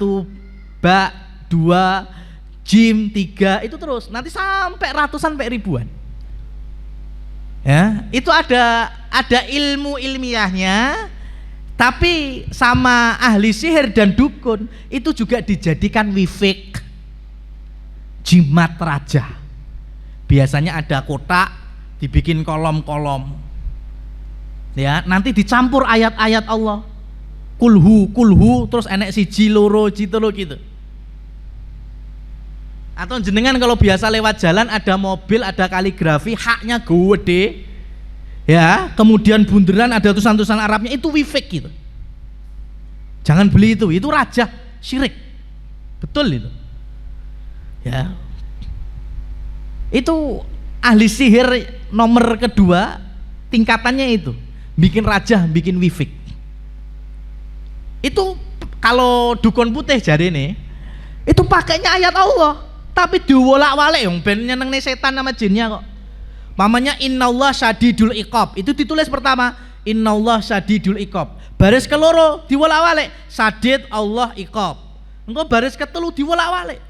ba 2, jim 3, itu terus nanti sampai ratusan, sampai ribuan. Ya, itu ada ilmu ilmiahnya. Tapi sama ahli sihir dan dukun itu juga dijadikan wifik, jimat raja. Biasanya ada kotak dibikin kolom-kolom, ya, nanti dicampur ayat-ayat Allah, kulhu terus enek siji loro jitolo gitu. Atau jenengan kalau biasa lewat jalan ada mobil, ada kaligrafi, haknya gede, ya, kemudian bunderan ada tulisan-tulisan Arabnya, itu wifik gitu. Jangan beli itu raja, syirik. Betul itu. Ya. Itu ahli sihir nomor kedua, tingkatannya itu. Bikin raja, bikin wifik. Itu kalau dukun putih jari nih, itu pakainya ayat Allah, tapi diwolak-walik yang ben nyenengne setan sama jinnya kok. Mamanya innallah syadidul iqab, itu ditulis pertama innallah syadidul iqab, baris keloro diwolak-walik syadid Allah iqab, engko baris ketelu diwolak-walik.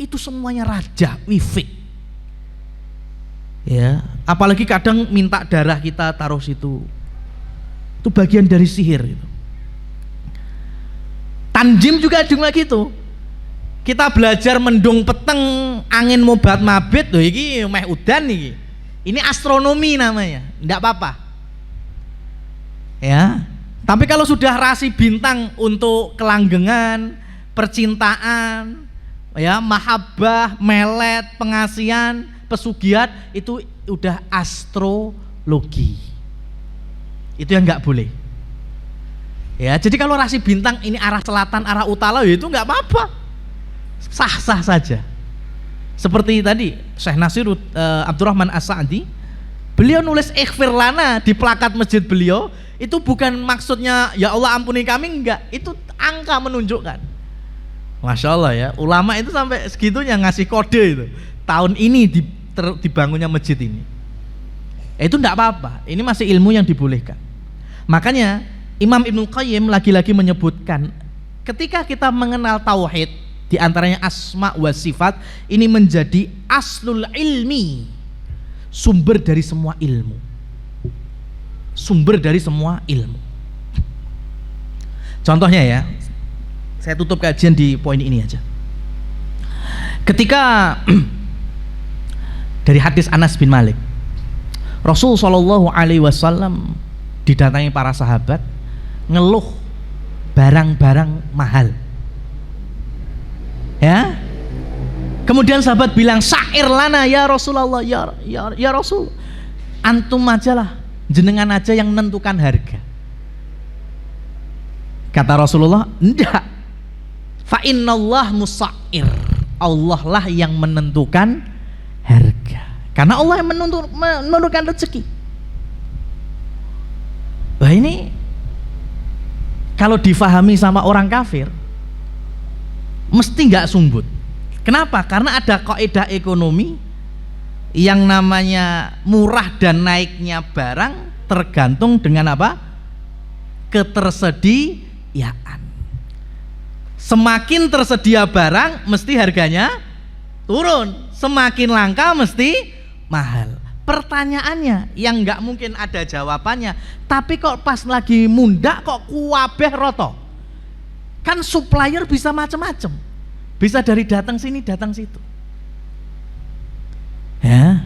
Itu semuanya raja, wifik, ya. Apalagi kadang minta darah kita taruh situ, itu bagian dari sihir itu. Tanjim juga gitu. Kita belajar mendung peteng, angin mobat mabit, loh iki meh udan nih. Ini astronomi namanya, enggak apa-apa. Ya. Tapi kalau sudah rasi bintang untuk kelanggengan, percintaan, ya, mahabbah, melet, pengasihan, pesugihan, itu udah astrologi. Itu yang enggak boleh. Ya, jadi kalau rasi bintang ini arah selatan, arah utara, ya itu enggak apa-apa. Sah-sah saja. Seperti tadi Syekh Nasir Abdurrahman As-Sa'di, beliau nulis ighfir lana di plakat masjid beliau, itu bukan maksudnya ya Allah ampuni kami, enggak, itu angka menunjukkan. Masya Allah ya, ulama itu sampai segitunya ngasih kode itu. Tahun ini dibangunnya masjid ini. Itu enggak apa-apa, ini masih ilmu yang dibolehkan. Makanya Imam Ibnu Qayyim lagi-lagi menyebutkan, ketika kita mengenal tauhid, di antaranya asma wa sifat, ini menjadi aslul ilmi, sumber dari semua ilmu. Sumber dari semua ilmu. Contohnya ya, saya tutup kajian di poin ini aja. Ketika dari hadis Anas bin Malik, Rasul Shallallahu Alaihi Wasallam didatangi para sahabat ngeluh barang-barang mahal. Ya, kemudian sahabat bilang syair lana ya Rasulullah, ya Rasul, antum aja lah, jenengan aja yang menentukan harga. Kata Rasulullah, enggak, Fa innallah musa'ir. Allah lah yang menentukan harga. Karena Allah yang menentukan rezeki. Wah, ini kalau difahami sama orang kafir mesti nggak sumbut. Kenapa? Karena ada kaidah ekonomi yang namanya murah dan naiknya barang tergantung dengan apa? Ketersediaan. Semakin tersedia barang mesti harganya turun, semakin langka mesti mahal. Pertanyaannya yang nggak mungkin ada jawabannya, tapi kok pas lagi mundak kok kuwabeh roto? Kan supplier bisa macam-macam, bisa dari datang sini datang situ. Ya,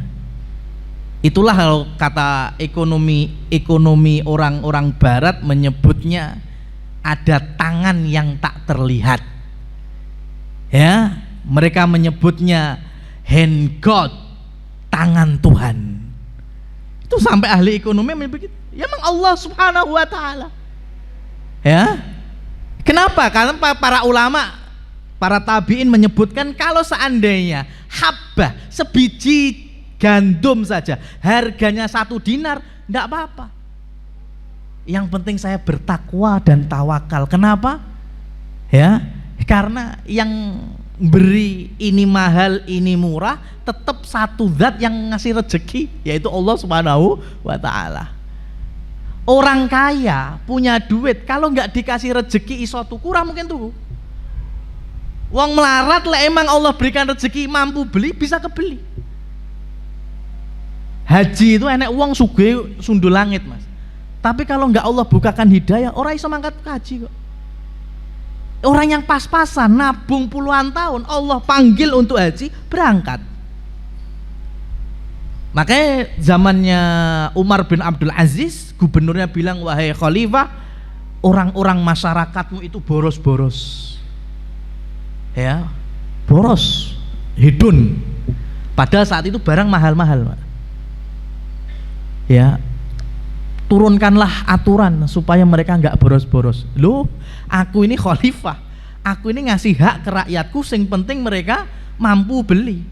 itulah kalau kata ekonomi orang-orang Barat menyebutnya ada tangan yang tak terlihat. Ya, mereka menyebutnya hand God, tangan Tuhan. Itu sampai ahli ekonomi begitu. Ya memang Allah Subhanahu wa taala. Ya. Kenapa? Karena para ulama, para tabi'in menyebutkan kalau seandainya habbah, sebiji gandum saja harganya 1 dinar, enggak apa-apa. Yang penting saya bertakwa dan tawakal. Kenapa? Ya, karena yang beri ini mahal, ini murah, tetap satu zat yang ngasih rezeki, yaitu Allah Subhanahu wa taala. Orang kaya punya duit, kalau nggak dikasih rezeki iso tuku, ora mungkin tuku. Wong melarat lah, emang Allah berikan rezeki mampu beli, bisa kebeli. Haji itu enek uang sugih sundul langit, Mas. Tapi kalau nggak Allah bukakan hidayah, orang iso mangkat haji kok. Orang yang pas-pasan nabung puluhan tahun, Allah panggil untuk haji, berangkat. Makanya zamannya Umar bin Abdul Aziz, gubernurnya bilang, wahai khalifah, orang-orang masyarakatmu itu boros-boros. Ya, boros, hidun. Padahal saat itu barang mahal-mahal. Ya, turunkanlah aturan supaya mereka nggak boros-boros. Loh, aku ini khalifah, aku ini ngasih hak ke rakyatku, sing penting mereka mampu beli.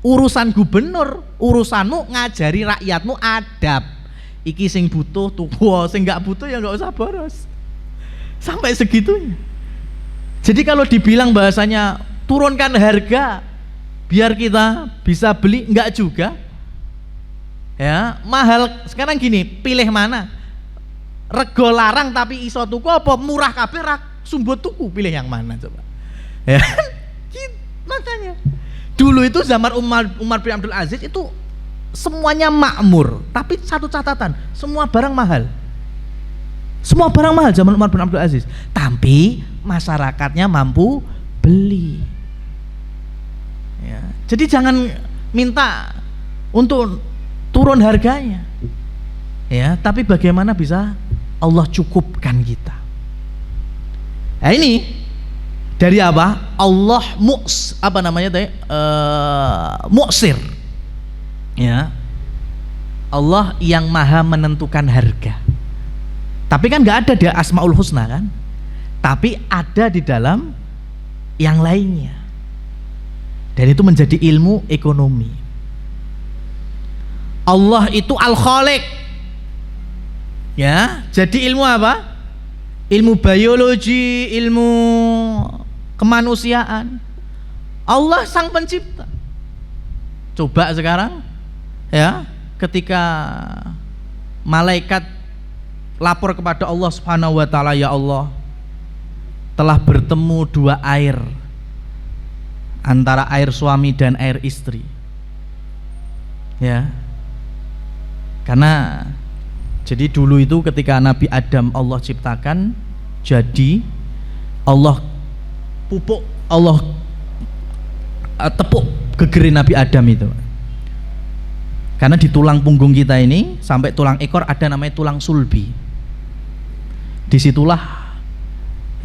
Urusan gubernur, urusanmu ngajari rakyatmu adab. Iki sing butuh tuku, sing nggak butuh ya nggak usah boros. Sampai segitunya. Jadi kalau dibilang bahasanya turunkan harga biar kita bisa beli, enggak juga. Ya, mahal sekarang gini, pilih mana? Rego larang tapi iso tuku apa murah kabeh ra sumbut tuku, pilih yang mana coba? Ya. Makanya dulu itu zaman Umar bin Abdul Aziz itu semuanya makmur, tapi satu catatan, semua barang mahal. Semua barang mahal zaman Umar bin Abdul Aziz, tapi masyarakatnya mampu beli. Ya. Jadi jangan minta untuk turun harganya, ya. Tapi bagaimana bisa Allah cukupkan kita? Nah ini dari apa? Allah mu'sir, ya. Allah yang maha menentukan harga. Tapi kan nggak ada di Asmaul Husna kan? Tapi ada di dalam yang lainnya. Dan itu menjadi ilmu ekonomi. Allah itu Al-Khaliq. Ya, jadi ilmu apa? Ilmu biologi, ilmu kemanusiaan. Allah sang pencipta. Coba sekarang ya, ketika malaikat lapor kepada Allah Subhanahu wa taala, ya Allah, telah bertemu 2 air, antara air suami dan air istri. Ya. Karena jadi dulu itu ketika Nabi Adam Allah ciptakan, jadi Allah pupuk, Allah tepuk geger Nabi Adam itu. Karena di tulang punggung kita ini sampai tulang ekor ada namanya tulang sulbi. Disitulah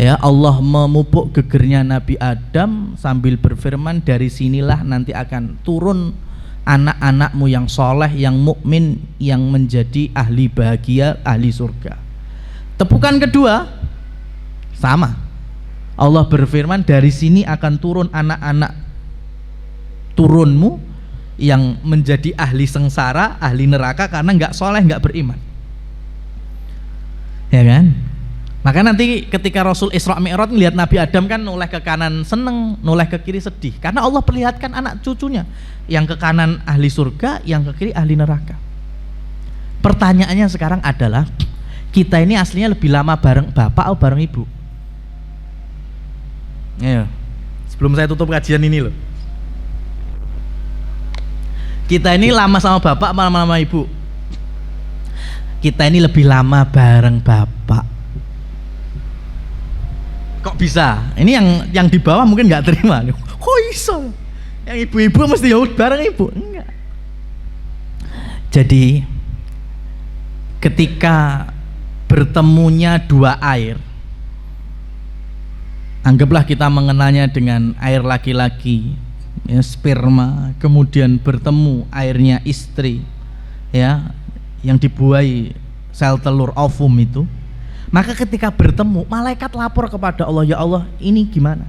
ya Allah memupuk gegernya Nabi Adam sambil berfirman, dari sinilah nanti akan turun anak-anakmu yang soleh, yang mukmin, yang menjadi ahli bahagia, ahli surga. Tepukan kedua sama, Allah berfirman, dari sini akan turun anak-anak turunmu yang menjadi ahli sengsara, ahli neraka karena nggak soleh, nggak beriman. Ya kan? Maka nanti ketika Rasul Isra Mi'raj melihat Nabi Adam kan noleh ke kanan seneng, noleh ke kiri sedih, karena Allah perlihatkan anak cucunya, yang ke kanan ahli surga, yang ke kiri ahli neraka. Pertanyaannya sekarang adalah, kita ini aslinya lebih lama bareng bapak atau bareng ibu? Ya, sebelum saya tutup kajian ini loh, kita ini lama sama bapak apa lama sama ibu? Kita ini lebih lama bareng bapak. Kok bisa? Ini yang di bawah mungkin nggak terima. Kok iso? Yang ibu-ibu mesti ya bareng ibu? Enggak. Jadi ketika bertemunya dua air, anggaplah kita mengenalnya dengan air laki-laki, ya, sperma, kemudian bertemu airnya istri, ya, yang dibuahi sel telur ovum itu. Maka ketika bertemu, malaikat lapor kepada Allah, ya Allah, ini gimana?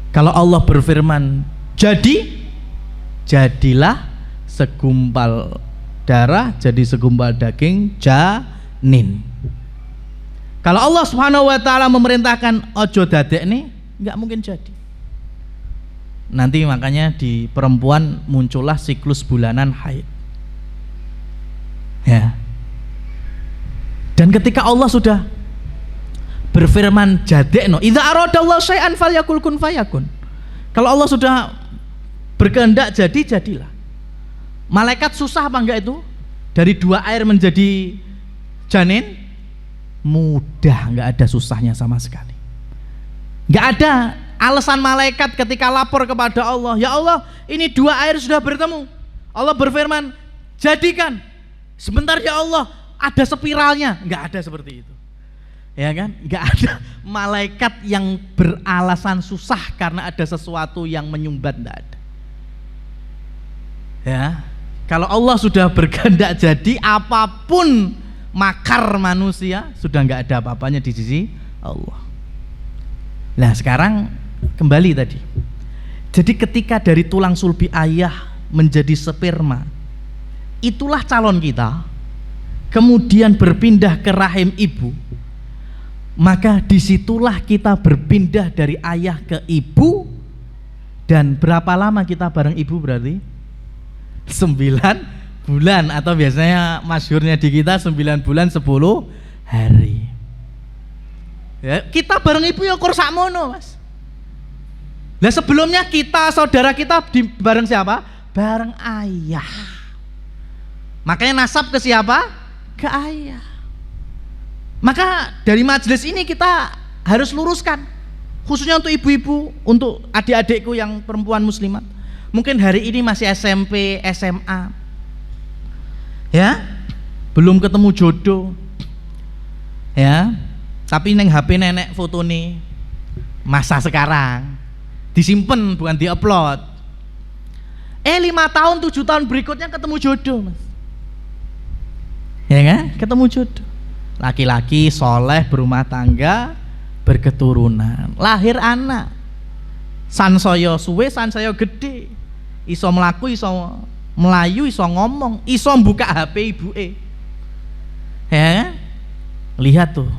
Kalau Allah berfirman, jadilah segumpal darah, jadi segumpal daging, janin. Kalau Allah Subhanahu wa taala memerintahkan ojo dadek nih, nggak mungkin jadi. Nanti makanya di perempuan muncullah siklus bulanan haid. Ya. Dan ketika Allah sudah berfirman jadekno, idza aradallahu syai'an falyakul kun fayakun. Kalau Allah sudah berkehendak jadi, jadilah. Malaikat susah apa enggak itu? Dari dua air menjadi janin? Mudah, enggak ada susahnya sama sekali. Enggak ada alasan malaikat ketika lapor kepada Allah, ya Allah, ini dua air sudah bertemu. Allah berfirman, jadikan. Sebentar ya Allah, ada spiralnya. Enggak ada seperti itu. Ya kan? Enggak ada malaikat yang beralasan susah karena ada sesuatu yang menyumbat, enggak ada. Ya. Kalau Allah sudah berkehendak jadi, apapun makar manusia sudah enggak ada apa-apanya di sisi Allah. Nah, sekarang kembali tadi. Jadi ketika dari tulang sulbi ayah menjadi sperma, itulah calon kita. Kemudian berpindah ke rahim ibu, maka disitulah kita berpindah dari ayah ke ibu. Dan berapa lama kita bareng ibu berarti? 9 bulan, atau biasanya masyhurnya di kita 9 bulan 10 hari. Ya, kita bareng ibu ya kur sakmono, Mas. Lah sebelumnya kita, saudara kita bareng siapa? Bareng ayah. Makanya nasab ke siapa? Ke ayah. Maka dari majelis ini kita harus luruskan, khususnya untuk ibu-ibu, untuk adik-adikku yang perempuan muslimat, mungkin hari ini masih SMP, SMA, ya, belum ketemu jodoh, ya, tapi neng HP nenek foto nih masa sekarang disimpan, bukan diupload. 5 tahun 7 tahun berikutnya ketemu jodoh, Mas. Ya kan? Ketemu jodoh. Laki-laki soleh, berumah tangga, berketurunan, lahir anak. Sansaya suwe, sansaya gede. Iso melaku, iso melayu, iso ngomong, iso buka HP ibuke. Ya. Lihat tuh.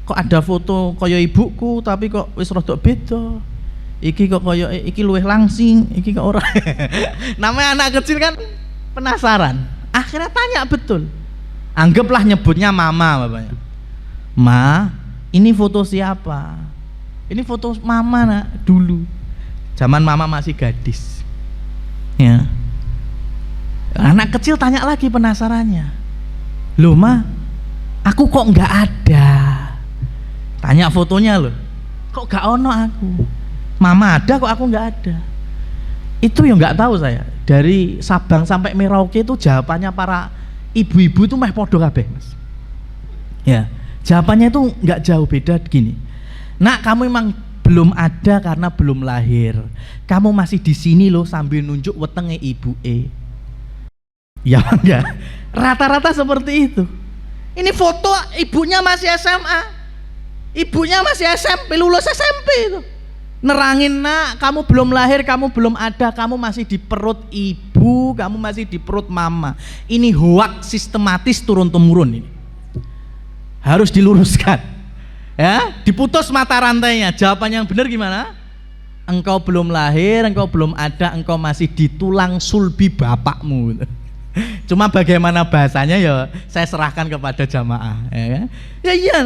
Kok ada foto kaya ibuku tapi kok wis rada beda. Iki kok kaya iki luwih langsing, iki kok ora. Namanya anak kecil kan penasaran. Akhirnya tanya betul. Anggaplah nyebutnya mama bapaknya. Ma, ini foto siapa? Ini foto mama nak dulu. Zaman mama masih gadis. Ya. Anak kecil tanya lagi penasarannya. Loh ma, aku kok nggak ada? Tanya fotonya loh. Kok nggak ono aku? Mama ada kok aku nggak ada. Itu yang nggak tahu saya. Dari Sabang sampai Merauke itu jawabannya para ibu-ibu itu meh podo kabeh, Mas. Ya, jawabannya itu nggak jauh beda gini. Nak, kamu memang belum ada karena belum lahir. Kamu masih di sini loh sambil nunjuk wetenge ibu Ya enggak. Rata-rata seperti itu. Ini foto ibunya masih SMA. Ibunya masih SMP, lulus SMP itu. Nerangin, nak, kamu belum lahir, kamu belum ada, kamu masih di perut ibu, kamu masih di perut mama. Ini hoak sistematis turun-temurun ini. Harus diluruskan. Ya, diputus mata rantainya. Jawaban yang benar gimana? Engkau belum lahir, engkau belum ada, engkau masih di tulang sulbi bapakmu. Cuma bagaimana bahasanya ya saya serahkan kepada jamaah, ya kan? Ya iya.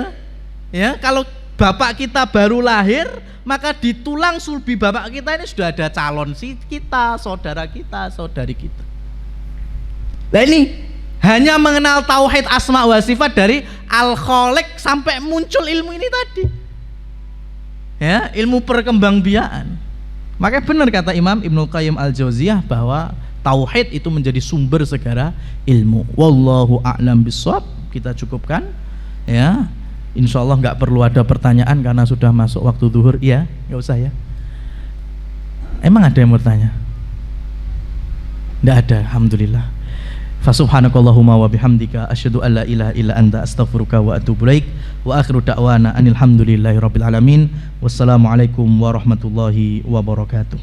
Ya, kalau bapak kita baru lahir, maka di tulang sulbi bapak kita ini sudah ada calon kita, saudara kita, saudari kita. Nah ini hanya mengenal tauhid asma wa sifat dari Al-Khaliq sampai muncul ilmu ini tadi. Ya, ilmu perkembangbiakan. Makanya benar kata Imam Ibnu Qayyim Al-Jauziyah bahwa tauhid itu menjadi sumber segala ilmu. Wallahu a'lam bishawab. Kita cukupkan. Ya. Insya Allah nggak perlu ada pertanyaan karena sudah masuk waktu zuhur. Iya, nggak usah ya. Emang ada yang bertanya? Nggak ada, alhamdulillah. Fasubhanakallahumma wa bihamdika asyhadu an la ilaha illa anta astaghfiruka wa atubu ilaik. Wa akhiru da'wana anil hamdulillahi rabbil alamin. Wassalamualaikum warahmatullahi wabarakatuh.